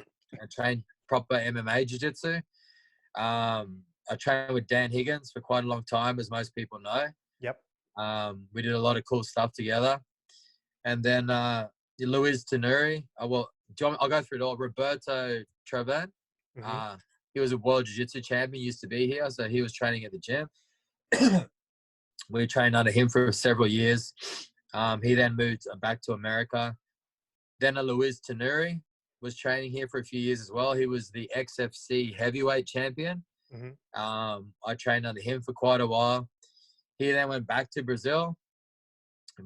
train proper MMA Jiu-Jitsu. I trained with Dan Higgins for quite a long time, as most people know. Yep. We did a lot of cool stuff together. And then Luis Tenuri, I'll go through it all. Roberto Travan, he was a world jiu-jitsu champion, used to be here, so he was training at the gym. We trained under him for several years. He then moved back to America. Then Luis Tenuri was training here for a few years as well. He was the XFC heavyweight champion. I trained under him for quite a while. He then went back to Brazil.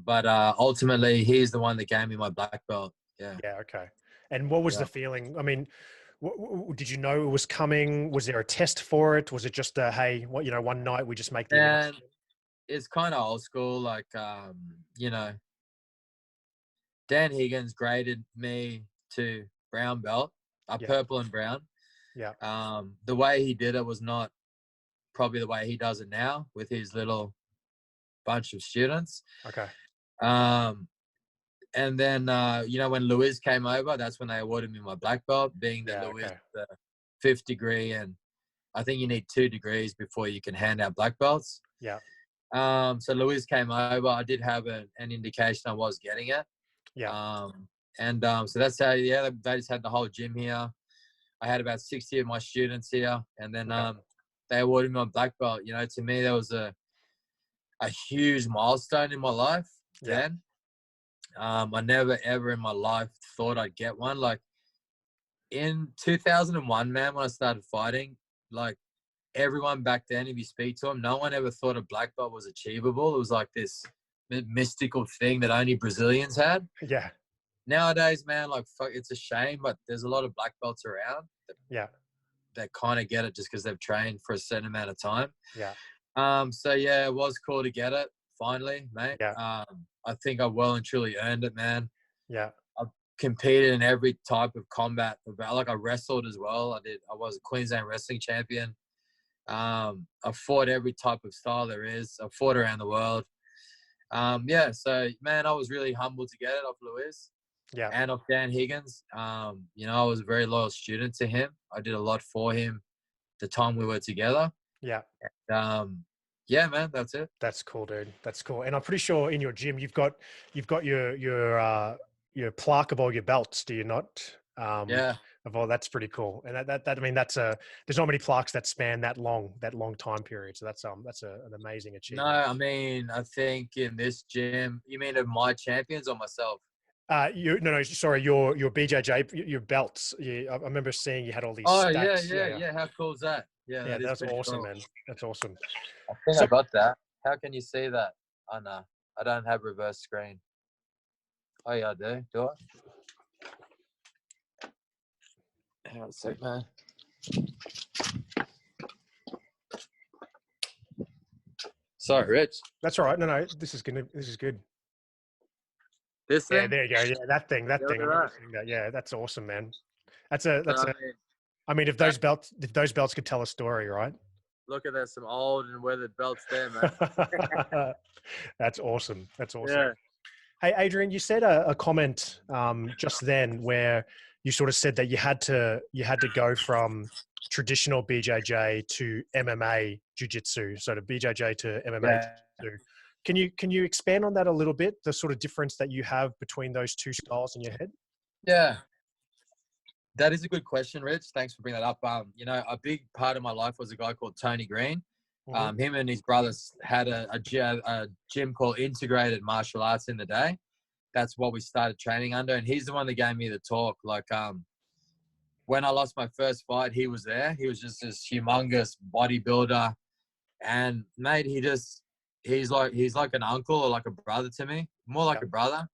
But ultimately, he's the one that gave me my black belt. Yeah. Yeah. Okay. And what was the feeling? I mean, did you know it was coming? Was there a test for it? Was it just hey, one night we just make the announcement? It's kind of old school. Like, Dan Higgins graded me to brown belt, purple and brown. Yeah. The way he did it was not probably the way he does it now with his little bunch of students. Okay. And then, when Luis came over, that's when they awarded me my black belt, being that Luis the 5th degree. And I think you need 2 degrees before you can hand out black belts. Yeah. So Luis came over. I did have an indication I was getting it. Yeah. And so that's how, yeah, they just had the whole gym here. I had about 60 of my students here. And then they awarded me a black belt. You know, to me, that was a huge milestone in my life then. I never, ever in my life thought I'd get one. Like, in 2001, man, when I started fighting, like, everyone back then, if you speak to them, no one ever thought a black belt was achievable. It was like this mystical thing that only Brazilians had. Yeah. Nowadays, man, like, fuck, it's a shame, but there's a lot of black belts around that kind of get it just because they've trained for a certain amount of time. Yeah. So yeah, it was cool to get it finally, mate. Yeah. I think I well and truly earned it, man. Yeah. I've competed in every type of combat. Like, I wrestled as well. I was a Queensland wrestling champion. I fought every type of style there is. I fought around the world. Yeah, so, man, I was really humbled to get it off Luis and off Dan Higgins. You know, I was a very loyal student to him. I did a lot for him the time we were together. Yeah. And, yeah, man, that's it. That's cool, dude. That's cool. And I'm pretty sure in your gym you've got your plaque of all your belts, do you not? Yeah. Of all, that's pretty cool. And that I mean, there's not many plaques that span that long time period. So that's an amazing achievement. No, I mean, I think in this gym, you mean of my champions or myself? Sorry, your BJJ, your belts. I remember seeing you had all these. Oh, stacks. yeah. How cool is that? Yeah, that's awesome, man. That's awesome. I think I got that. How can you see that? Oh, no. I don't have reverse screen. Oh, yeah, I do. Do I? Hang on a sec, man. Sorry, Rich. That's all right. No, this is good. This thing? Yeah, there you go. Yeah, that thing. Right. Yeah, that's awesome, man. I mean, if those belts could tell a story, right? Look at that, some old and weathered belts there, man. That's awesome. Yeah. Hey, Adrian, you said a comment just then where you sort of said that you had to go from traditional BJJ to MMA jiu-jitsu, so to BJJ to MMA jiu-jitsu. Can you expand on that a little bit? The sort of difference that you have between those two styles in your head? Yeah. That is a good question, Rich. Thanks for bringing that up. You know, a big part of my life was a guy called Tony Green. Mm-hmm. Him and his brothers had a gym called Integrated Martial Arts in the day. That's what we started training under. And he's the one that gave me the talk. Like, when I lost my first fight, he was there. He was just this humongous bodybuilder. And, mate, he's like an uncle or like a brother to me, more like a brother.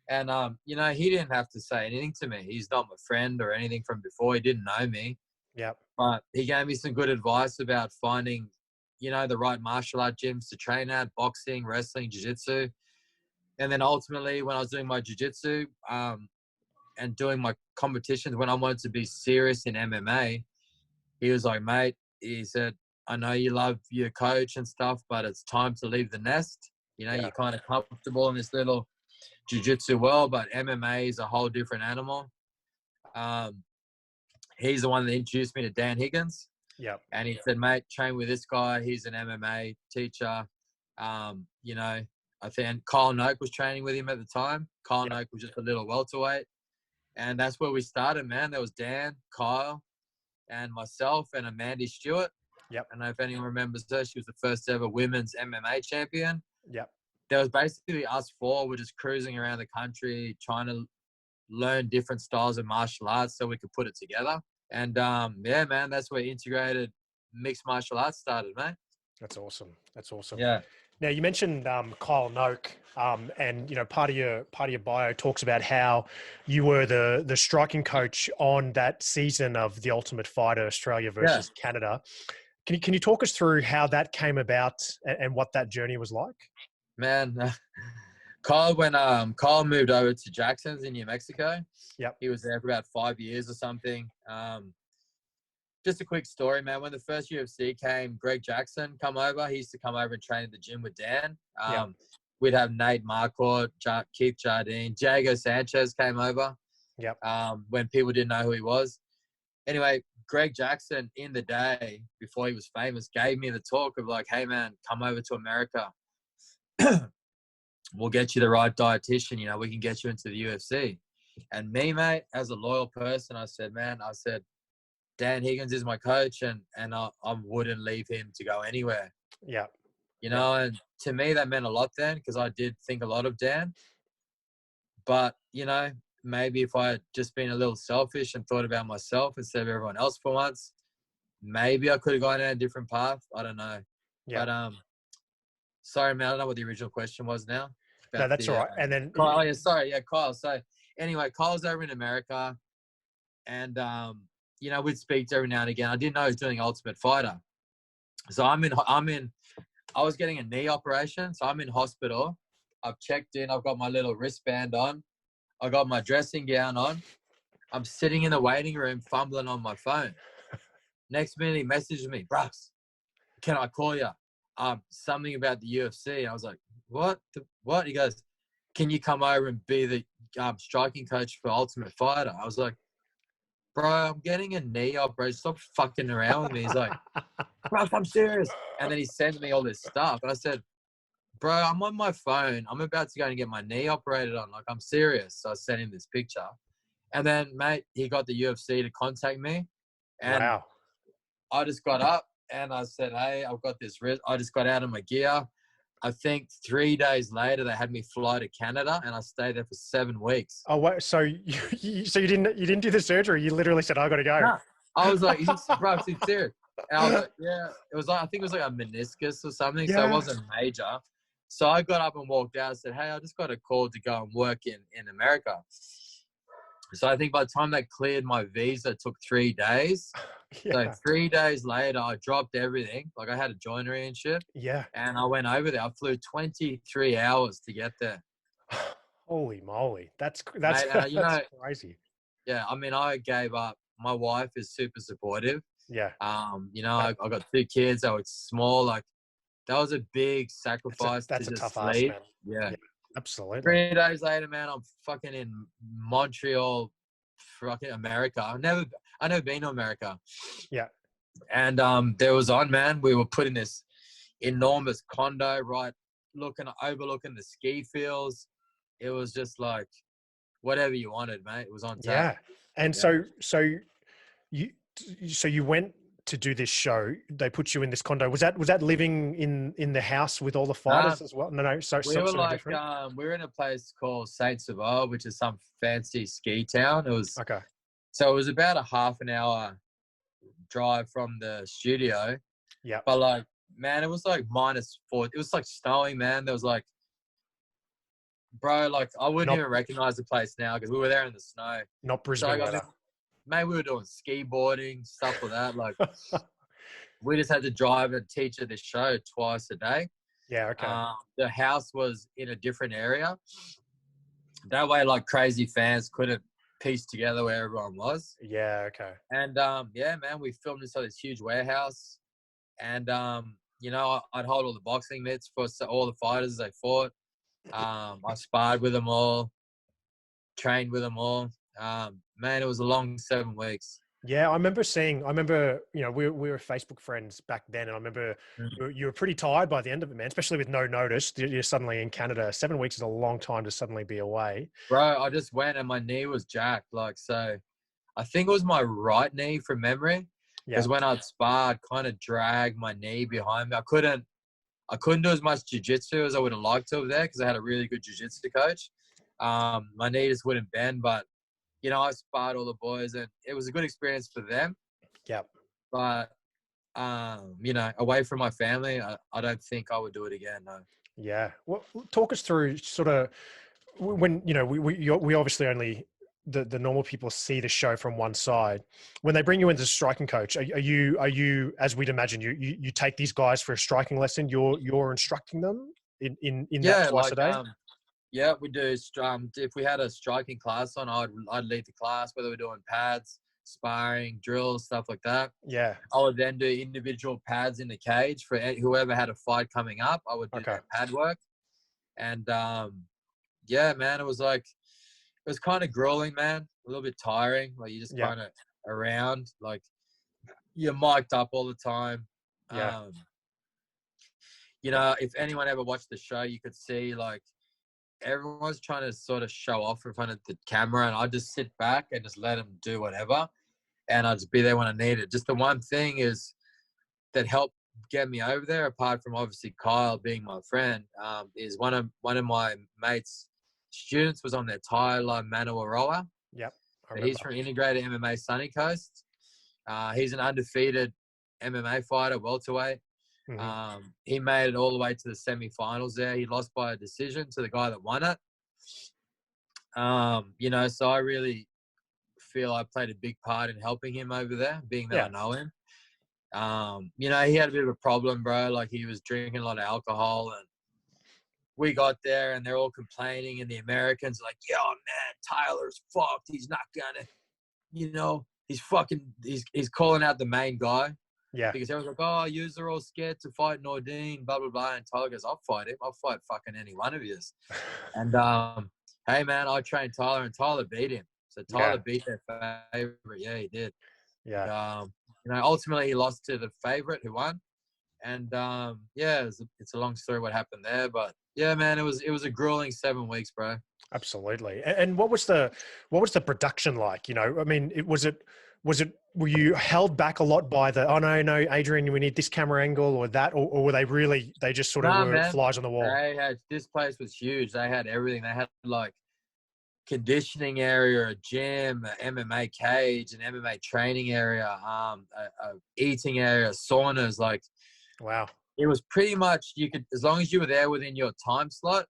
And, you know, he didn't have to say anything to me. He's not my friend or anything from before. He didn't know me. Yep. But he gave me some good advice about finding, you know, the right martial art gyms to train at, boxing, wrestling, jiu-jitsu. And then ultimately when I was doing my jiu-jitsu and doing my competitions, when I wanted to be serious in MMA, he was like, mate, he said, I know you love your coach and stuff, but it's time to leave the nest. You know, you're kind of comfortable in this little jiu-jitsu world, but MMA is a whole different animal. He's the one that introduced me to Dan Higgins. Yep. And he said, mate, train with this guy. He's an MMA teacher. You know, I think Kyle Noak was training with him at the time. Kyle Noak was just a little welterweight. And that's where we started, man. There was Dan, Kyle, and myself and Amanda Stewart. Yep. I don't know if anyone remembers her. She was the first ever women's MMA champion. Yep. There was basically us four. We're just cruising around the country trying to learn different styles of martial arts so we could put it together. And, yeah, man, that's where integrated mixed martial arts started, mate. That's awesome. Yeah. Now you mentioned Kyle Noak, and you know part of your bio talks about how you were the striking coach on that season of The Ultimate Fighter, Australia versus Canada. Can you talk us through how that came about and what that journey was like? Man, Kyle moved over to Jackson's in New Mexico. Yep. He was there for about 5 years or something. Just a quick story, man. When the first UFC came, Greg Jackson come over. He used to come over and train at the gym with Dan. We'd have Nate Marquardt, Keith Jardine, Jago Sanchez came over. Yep. When people didn't know who he was. Anyway, Greg Jackson in the day before he was famous gave me the talk of like, hey man, come over to America. We'll get you the right dietitian. You know, we can get you into the UFC. And me, mate, as a loyal person, I said, Dan Higgins is my coach, and I wouldn't leave him to go anywhere. Yeah. You know, and to me, that meant a lot then, because I did think a lot of Dan. But, you know, maybe if I had just been a little selfish and thought about myself instead of everyone else for once, maybe I could have gone down a different path. I don't know. Yeah. But, sorry, man, I don't know what the original question was now. No, that's all right. And then Kyle, Kyle. So anyway, Kyle's over in America, and you know, we'd speak every now and again. I didn't know he was doing Ultimate Fighter. So I was getting a knee operation, so I'm in hospital. I've checked in. I've got my little wristband on. I got my dressing gown on. I'm sitting in the waiting room fumbling on my phone. Next minute, he messages me, Brux, can I call you? Something about the UFC. I was like, what? What? He goes, can you come over and be the striking coach for Ultimate Fighter? I was like, bro, I'm getting a knee operation. Stop fucking around with me. He's like, Brux, I'm serious. And then he sends me all this stuff. And I said, bro, I'm on my phone. I'm about to go and get my knee operated on. Like, I'm serious. So I sent him this picture. And then, mate, he got the UFC to contact me. And wow. I just got up and I said, hey, I've got this wrist. I just got out of my gear. I think 3 days later, they had me fly to Canada, and I stayed there for 7 weeks. Oh, wait, so you didn't do the surgery? You literally said, I got to go. No. I was like, bro, it's serious. And I was like, yeah. It was like, I think it was like a meniscus or something. So it wasn't major. So I got up and walked out and said, hey, I just got a call to go and work in America. So I think by the time they cleared my visa, it took 3 days. So 3 days later, I dropped everything. Like, I had a joinery and shit. Yeah. And I went over there. I flew 23 hours to get there. Holy moly. That's Mate, you know, crazy. Yeah, I mean, I gave up. My wife is super supportive. Yeah. You know, I got 2 kids. They were small. Like, that was a big sacrifice That's to a just tough ask, leave. man. Yeah. Absolutely. 3 days later, man, I'm fucking in Montreal, fucking America. I've never been to America. Yeah. And there was man, we were put in this enormous condo, right, overlooking the ski fields. It was just like whatever you wanted, mate. It was on tap. Yeah. And Yeah. so you went to do this show. They put you in this condo. Was that living in the house with all the fighters as well? No. So we were like different. we were in a place called Saint Savard, which is some fancy ski town. It was Okay. So it was about a half an hour drive from the studio. Yeah. But like, man, it was like -4. It was like snowing, man. There was like, bro, like I wouldn't even recognize the place now because we were there in the snow. Not Brisbane weather. Maybe we were doing ski boarding, stuff like that. Like, we just had to drive and teach at this show twice a day. Yeah, okay. The house was in a different area. That way, like, crazy fans couldn't piece together where everyone was. Yeah, okay. And, yeah, man, we filmed inside this huge warehouse. And, you know, I'd hold all the boxing mitts for all the fighters as they fought. I sparred with them all, trained with them all. Man, it was a long 7 weeks. Yeah, I remember, you know, we were Facebook friends back then, and I remember you were pretty tired by the end of it, man, especially with no notice. You're suddenly in Canada. 7 weeks is a long time to suddenly be away. Bro, I just went and my knee was jacked. Like, so I think it was my right knee from memory. Because when I'd spar, I'd kind of drag my knee behind me. I couldn't do as much jiu-jitsu as I would have liked to have there because I had a really good jiu-jitsu coach. My knee just wouldn't bend, but you know, I sparred all the boys and it was a good experience for them. Yeah. But, you know, away from my family, I don't think I would do it again. No. Yeah. Well, talk us through sort of when, you know, we obviously only, the normal people see the show from one side. When they bring you in as a striking coach, are you, as we'd imagine, you take these guys for a striking lesson, you're instructing them in that twice a day? Yeah, we do. If we had a striking class on, I'd lead the class, whether we're doing pads, sparring, drills, stuff like that. Yeah. I would then do individual pads in the cage for whoever had a fight coming up. I would do that pad work. And, yeah, man, it was kind of grueling, man. A little bit tiring. Like, you just kind of around, like, you're mic'd up all the time. Yeah. You know, if anyone ever watched the show, you could see, like, everyone's trying to sort of show off in front of the camera, and I just sit back and just let them do whatever, and I'll just be there when I need it. Just the one thing is that helped get me over there, apart from obviously Kyle being my friend, is one of my mates' students was on their Tyler Manawaroa. Yep, I He's remember. from Integrated MMA Sunny Coast. He's an undefeated MMA fighter, welterweight. He made it all the way to the semi-finals there. He lost by a decision to the guy that won it. You know, so I really feel I played a big part in helping him over there, being that I know him. You know, he had a bit of a problem, bro. Like, he was drinking a lot of alcohol, and we got there and they're all complaining, and the Americans are like, yo, man, Tyler's fucked. He's not gonna, you know, he's calling out the main guy. Yeah. Because everyone's like, oh, yous are all scared to fight Nordine, blah, blah, blah. And Tyler goes, I'll fight him. I'll fight fucking any one of yous. And, hey, man, I trained Tyler, and Tyler beat him. So Tyler beat their favorite. Yeah, he did. Yeah. And, you know, ultimately he lost to the favorite who won. And, yeah, it's a long story what happened there. But, yeah, man, it was a grueling 7 weeks, bro. Absolutely. And what was the production like? You know, I mean, were you held back a lot by the, oh no, Adrian, we need this camera angle or that, or were they just sort of were flies on the wall? This place was huge. They had everything. They had like conditioning area, a gym, an MMA cage, an MMA training area, a eating area, saunas. Like, wow. It was pretty much, you could, as long as you were there within your time slot,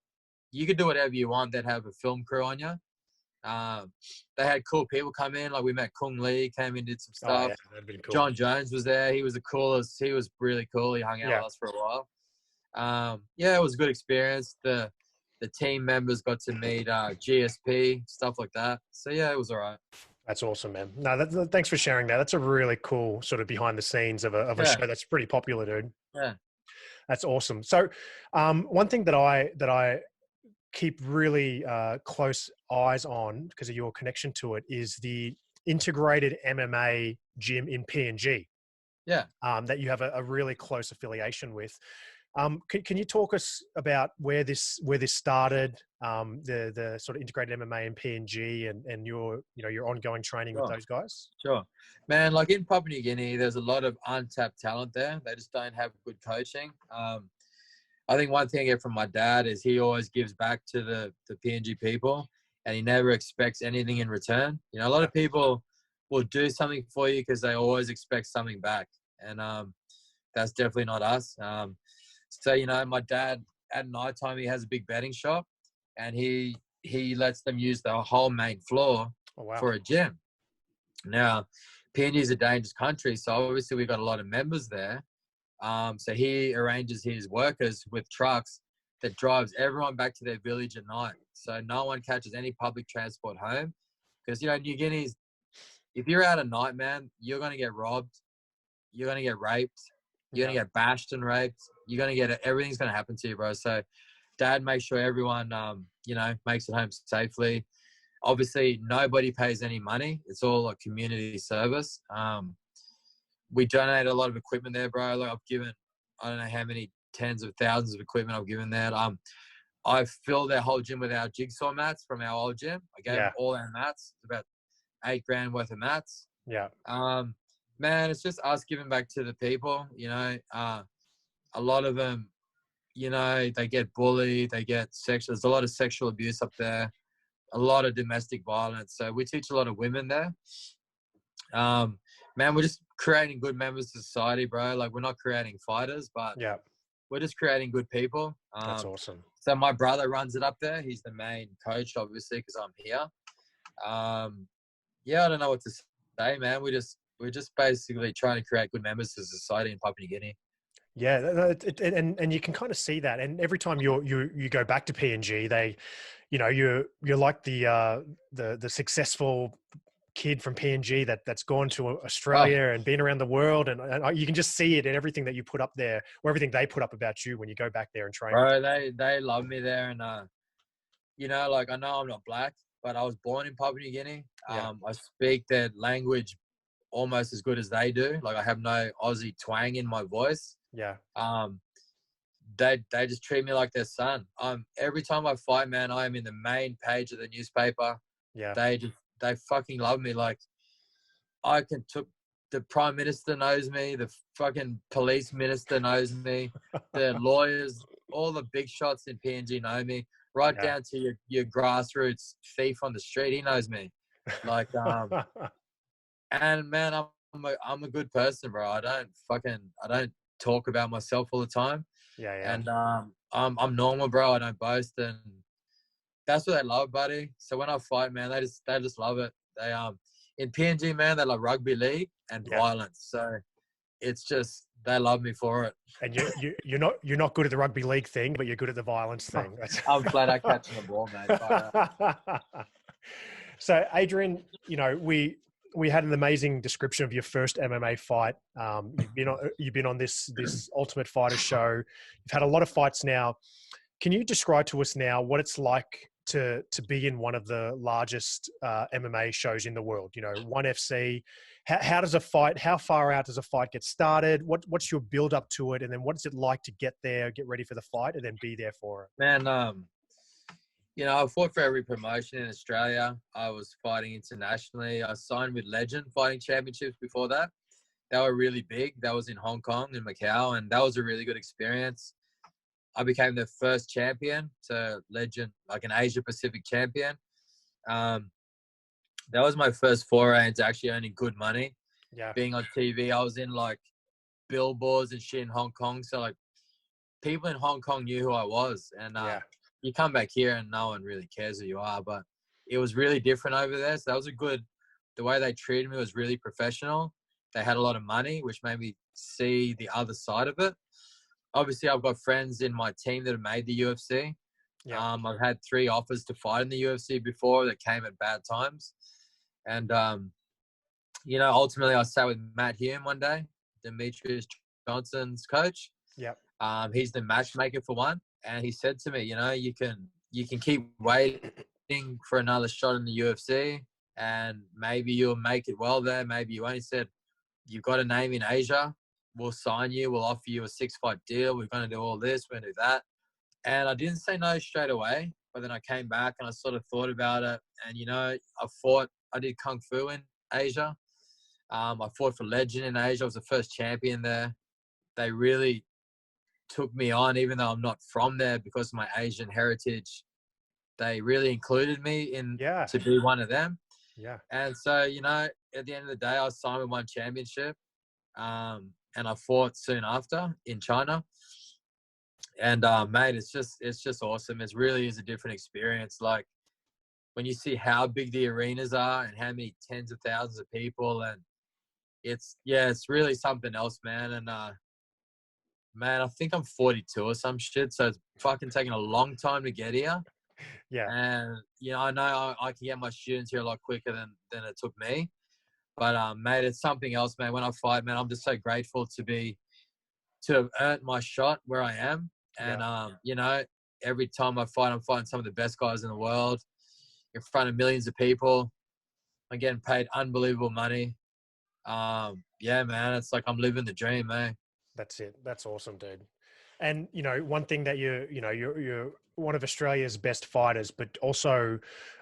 you could do whatever you want. They'd have a film crew on you. They had cool people come in. Like, we met Kung Lee, came in, did some stuff. Oh, yeah, that'd been cool. John Jones was there. He was the coolest. He was really cool. He hung out with us for a while. Yeah, it was a good experience. The team members got to meet GSP, stuff like that. So, yeah, it was all right. That's awesome, man. No, thanks for sharing that. That's a really cool sort of behind the scenes of a show that's pretty popular, dude. Yeah. That's awesome. So, one thing that I keep really close eyes on because of your connection to it is the integrated MMA gym in PNG. Yeah. That you have a really close affiliation with. Can you talk us about where this started, the sort of integrated MMA in PNG and your ongoing training with those guys? Sure. Man, like in Papua New Guinea, there's a lot of untapped talent there. They just don't have good coaching. I think one thing I get from my dad is he always gives back to the PNG people, and he never expects anything in return. You know, a lot of people will do something for you because they always expect something back. And that's definitely not us. So, you know, my dad, at nighttime, he has a big betting shop, and he lets them use the whole main floor for a gym. Now, PNG is a dangerous country, so obviously we've got a lot of members there. So he arranges his workers with trucks that drives everyone back to their village at night. So no one catches any public transport home. Because, you know, New Guinea's, if you're out at night, man, you're going to get robbed. You're going to get raped. You're going to get bashed and raped. You're going to get, everything's going to happen to you, bro. So dad makes sure everyone, you know, makes it home safely. Obviously, nobody pays any money. It's all a community service. We donate a lot of equipment there, bro. Like, I've given, I don't know how many tens of thousands of equipment I've given there. I've filled their whole gym with our jigsaw mats from our old gym. I gave them all our mats. It's about $8,000 worth of mats. Yeah. Man, it's just us giving back to the people. You know, a lot of them, you know, they get bullied. They get sexual. There's a lot of sexual abuse up there. A lot of domestic violence. So we teach a lot of women there. Man, we're just creating good members of society, bro. Like, we're not creating fighters, but we're just creating good people. That's awesome. So my brother runs it up there. He's the main coach, obviously, because I'm here. Yeah, I don't know what to say, man. We're just basically trying to create good members of society in Papua New Guinea. Yeah, and you can kind of see that. And every time you go back to PNG, they, you know, you're like the successful kid from PNG that's gone to Australia and been around the world, and you can just see it in everything that you put up there, or everything they put up about you when you go back there and train. Bro, they love me there, and you know, like, I know I'm not black, but I was born in Papua New Guinea. I speak their language almost as good as they do. Like, I have no Aussie twang in my voice. Yeah. they just treat me like their son. Every time I fight, man, I am in the main page of the newspaper. Yeah. They fucking love me. Like, I can took the prime minister knows me, the fucking police minister knows me, the lawyers, all the big shots in PNG know me, right down to your grassroots thief on the street. He knows me. Like, and man, I'm a good person, bro. I don't talk about myself all the time. Yeah. And I'm normal, bro. I don't boast, and that's what they love, buddy. So when I fight, man, they just love it. They in PNG, man, they love rugby league and violence. So it's just they love me for it. And you're not good at the rugby league thing, but you're good at the violence thing. I'm flat out catching the ball, mate. So Adrian, we had an amazing description of your first MMA fight. You've been on this Ultimate Fighter show. You've had a lot of fights now. Can you describe to us now what it's like to be in one of the largest MMA shows in the world? ONE FC. How does a fight? How far out does a fight get started? What's your build up to it, and then what is it like to get there, get ready for the fight, and then be there for it? Man, I fought for every promotion in Australia. I was fighting internationally. I signed with Legend Fighting Championships before that. They were really big. That was in Hong Kong and Macau, and that was a really good experience. I became the first champion to Legend, like an Asia Pacific champion. That was my first foray into actually earning good money. Yeah. Being on TV, I was in like billboards and shit in Hong Kong. So like people in Hong Kong knew who I was. And you come back here and no one really cares who you are. But it was really different over there. So that was the way they treated me was really professional. They had a lot of money, which made me see the other side of it. Obviously, I've got friends in my team that have made the UFC. Yeah. I've had 3 offers to fight in the UFC before that came at bad times. And, ultimately I sat with Matt Hume one day, Demetrius Johnson's coach. Yeah. He's the matchmaker for ONE. And he said to me, you can keep waiting for another shot in the UFC and maybe you'll make it well there. Maybe you won't. He said, you've got a name in Asia. We'll sign you. We'll offer you a 6-fight deal. We're going to do all this. We're going to do that. And I didn't say no straight away. But then I came back and I sort of thought about it. And, I did Kung Fu in Asia. I fought for Legend in Asia. I was the first champion there. They really took me on, even though I'm not from there, because of my Asian heritage. They really included me to be one of them. Yeah. And so, at the end of the day, I signed with ONE Championship. And I fought soon after in China. And mate, it's just awesome. It really is a different experience. Like when you see how big the arenas are and how many tens of thousands of people, and it's really something else, man. And man, I think I'm 42 or some shit, so it's fucking taking a long time to get here. Yeah. And I know I can get my students here a lot quicker than it took me. But mate, it's something else, man. When I fight, man, I'm just so grateful to have earned my shot where I am. And every time I fight, I'm fighting some of the best guys in the world in front of millions of people. I'm getting paid unbelievable money. Man, it's like I'm living the dream, man. That's it. That's awesome, dude. And one thing that you're one of Australia's best fighters, but also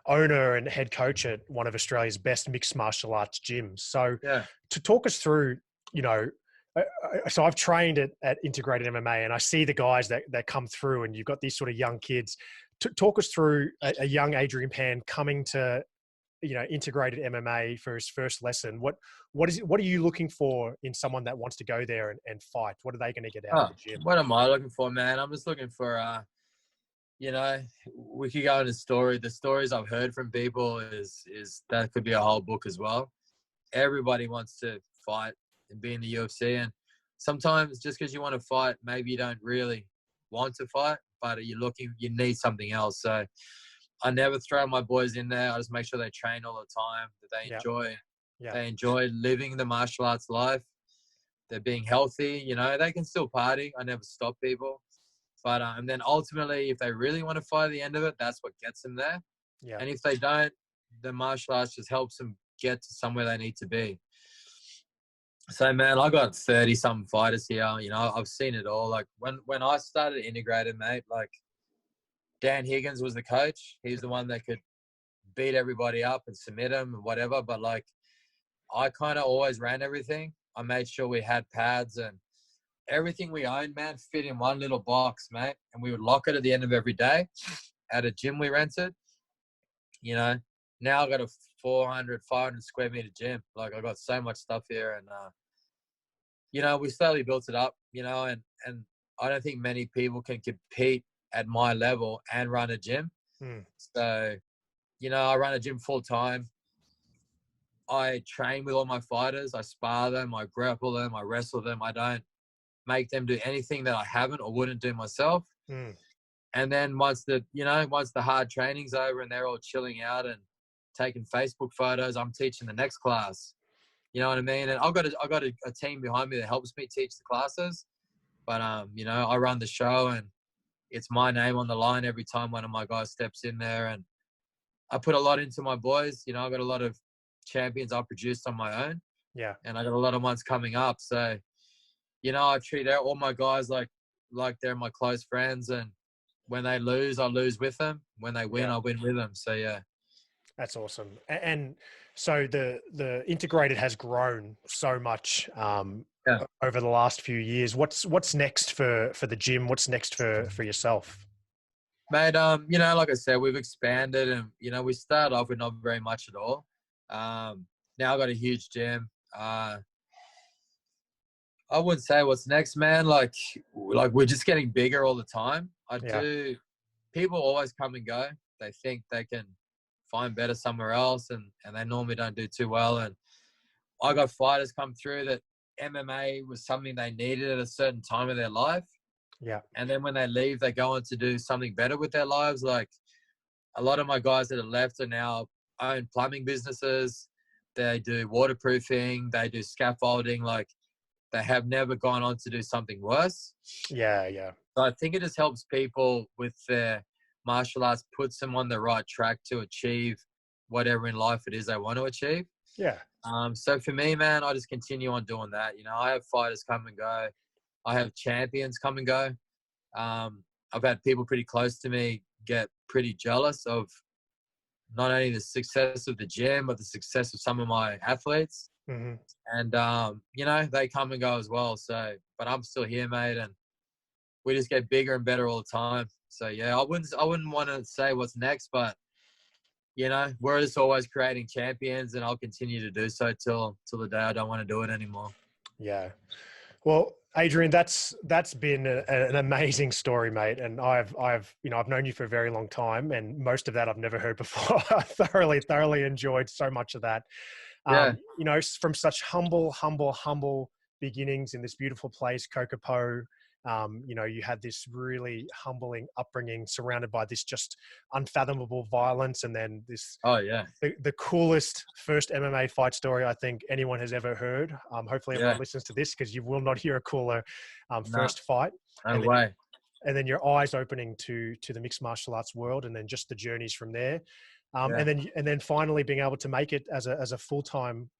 owner and head coach at one of Australia's best mixed martial arts gyms. So to talk us through, so I've trained at Integrated MMA, and I see the guys that come through, and you've got these sort of young kids. Talk us through a young Adrian Pan coming to Integrated MMA for his first lesson. What are you looking for in someone that wants to go there and fight? What are they going to get out of the gym? What am I looking for, man? I'm just looking for we could go into the stories I've heard from people is that could be a whole book as well. Everybody wants to fight and be in the UFC, and sometimes just because you want to fight, maybe you don't really want to fight, but you need something else. So I never throw my boys in there. I just make sure they train all the time, that they enjoy living the martial arts life. They're being healthy, they can still party. I never stop people. But and then ultimately, if they really want to fight at the end of it, that's what gets them there. Yeah. And if they don't, the martial arts just helps them get to somewhere they need to be. So man, I got 30 some fighters here. You know, I've seen it all. Like when I started integrated, mate, like Dan Higgins was the coach. He's the one that could beat everybody up and submit them and whatever. But like I kind of always ran everything. I made sure we had pads and everything we owned, man, fit in one little box, mate. And we would lock it at the end of every day at a gym we rented. You know, now I've got a 400, 500 square meter gym. Like I got so much stuff here and, you know, we slowly built it up, you know, and I don't think many people can compete at my level and run a gym. So, you know, I run a gym full time. I train with all my fighters. I spar them. I grapple them. I wrestle them. I don't make them do anything that I haven't or wouldn't do myself. And then once the hard training's over and they're all chilling out and taking Facebook photos, I'm teaching the next class. You know what I mean? And I've got a team behind me that helps me teach the classes. But, you know, I run the show and it's my name on the line every time one of my guys steps in there. And I put a lot into my boys. You know, I got a lot of champions I produced on my own. Yeah. And I got a lot of ones coming up. So, you know, I treat all my guys like they're my close friends. And when they lose, I lose with them. When they win, I win with them. So, yeah. That's awesome. And so the integrated has grown so much over the last few years. What's next for the gym? What's next for yourself? Mate, you know, like I said, we've expanded and, you know, we started off with not very much at all. Now I've got a huge gym. I wouldn't say what's next, man. Like we're just getting bigger all the time. People always come and go. They think they can find better somewhere else and they normally don't do too well. And I got fighters come through that MMA was something they needed at a certain time of their life. Yeah. And then when they leave, they go on to do something better with their lives. Like a lot of my guys that are left are now own plumbing businesses. They do waterproofing. They do scaffolding. Like they have never gone on to do something worse. Yeah. Yeah. So I think it just helps people with their martial arts, puts them on the right track to achieve whatever in life it is they want to achieve. Yeah. So for me, man, I just continue on doing that. You know, I have fighters come and go. I have champions come and go. I've had people pretty close to me get pretty jealous of not only the success of the gym, but the success of some of my athletes. And, you know, they come and go as well. So, but I'm still here, mate. And we just get bigger and better all the time. So, yeah, I wouldn't want to say what's next, but, you know, we're just always creating champions and I'll continue to do so till the day I don't want to do it anymore. Yeah. Well, Adrian, that's been an amazing story, mate. And I've known you for a very long time, and most of that I've never heard before. I thoroughly enjoyed so much of that. You know, from such humble beginnings in this beautiful place, Kokopo. You know, you had this really humbling upbringing surrounded by this just unfathomable violence. And then this, the coolest first MMA fight story I think anyone has ever heard. Hopefully everyone listens to this because you will not hear a cooler first fight. No way. And then your eyes opening to the mixed martial arts world and then just the journeys from there. And then finally being able to make it as a full-time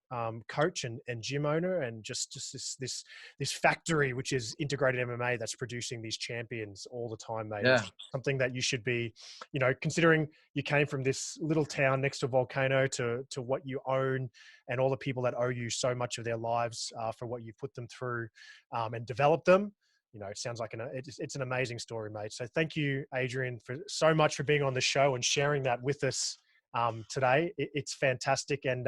coach and gym owner, and just this factory which is integrated MMA that's producing these champions all the time, mate. It's something that you should be, you know, considering you came from this little town next to a volcano to what you own and all the people that owe you so much of their lives for what you put them through and develop them. You know, it sounds like it's an amazing story, mate. So thank you, Adrian, for so much for being on the show and sharing that with us today. It's fantastic. And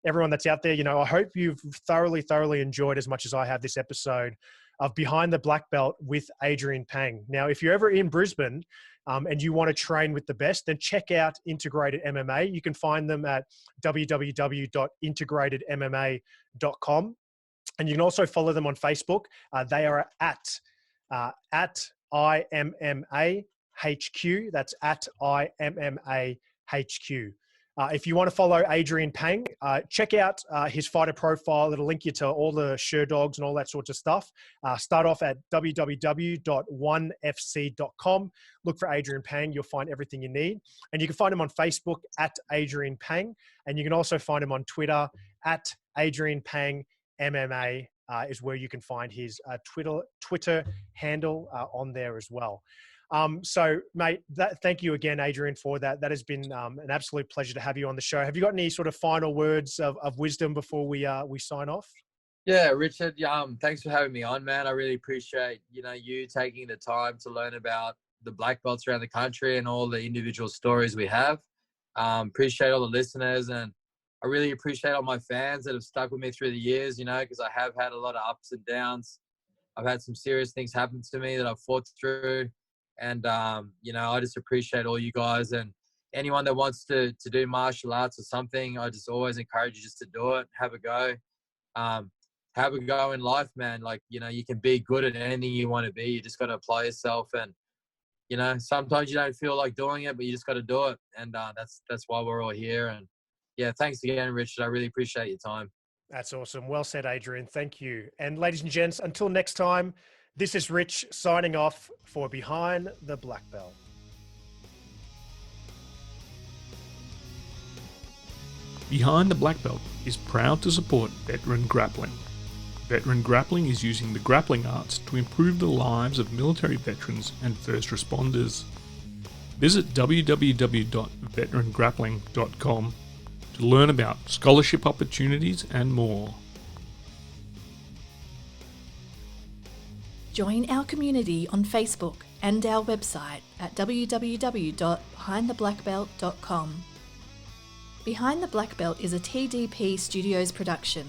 everyone that's out there, you know, I hope you've thoroughly enjoyed as much as I have this episode of Behind the Black Belt with Adrian Pang. Now, if you're ever in Brisbane and you want to train with the best, then check out Integrated MMA. You can find them at www.integratedmma.com. And you can also follow them on Facebook. They are at IMMA HQ. That's at IMMA HQ. If you want to follow Adrian Pang, check out his fighter profile. It'll link you to all the Sherdogs and all that sorts of stuff. Start off at www.onefc.com. Look for Adrian Pang. You'll find everything you need. And you can find him on Facebook at Adrian Pang. And you can also find him on Twitter at Adrian Pang MMA is where you can find his Twitter handle on there as well. So, mate, thank you again, Adrian, for that. That has been an absolute pleasure to have you on the show. Have you got any sort of final words of wisdom before we sign off? Yeah, Richard, thanks for having me on, man. I really appreciate, you taking the time to learn about the black belts around the country and all the individual stories we have. Appreciate all the listeners, and I really appreciate all my fans that have stuck with me through the years, because I have had a lot of ups and downs. I've had some serious things happen to me that I've fought through. And, I just appreciate all you guys, and anyone that wants to do martial arts or something, I just always encourage you just to do it, have a go. Have a go in life, man. Like, you can be good at anything you want to be. You just got to apply yourself. And, sometimes you don't feel like doing it, but you just got to do it. And that's why we're all here. And yeah, thanks again, Richard. I really appreciate your time. That's awesome. Well said, Adrian. Thank you. And ladies and gents, until next time, this is Rich signing off for Behind the Black Belt. Behind the Black Belt is proud to support veteran grappling. Veteran grappling is using the grappling arts to improve the lives of military veterans and first responders. Visit www.veterangrappling.com to learn about scholarship opportunities and more. Join our community on Facebook and our website at www.behindtheblackbelt.com. Behind the Black Belt is a TDP Studios production.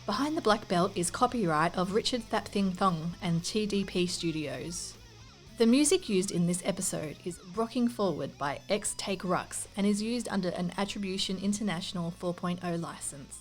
Behind the Black Belt is copyright of Richard Thapthing Thong and TDP Studios. The music used in this episode is Rocking Forward by X Take Rux and is used under an Attribution International 4.0 license.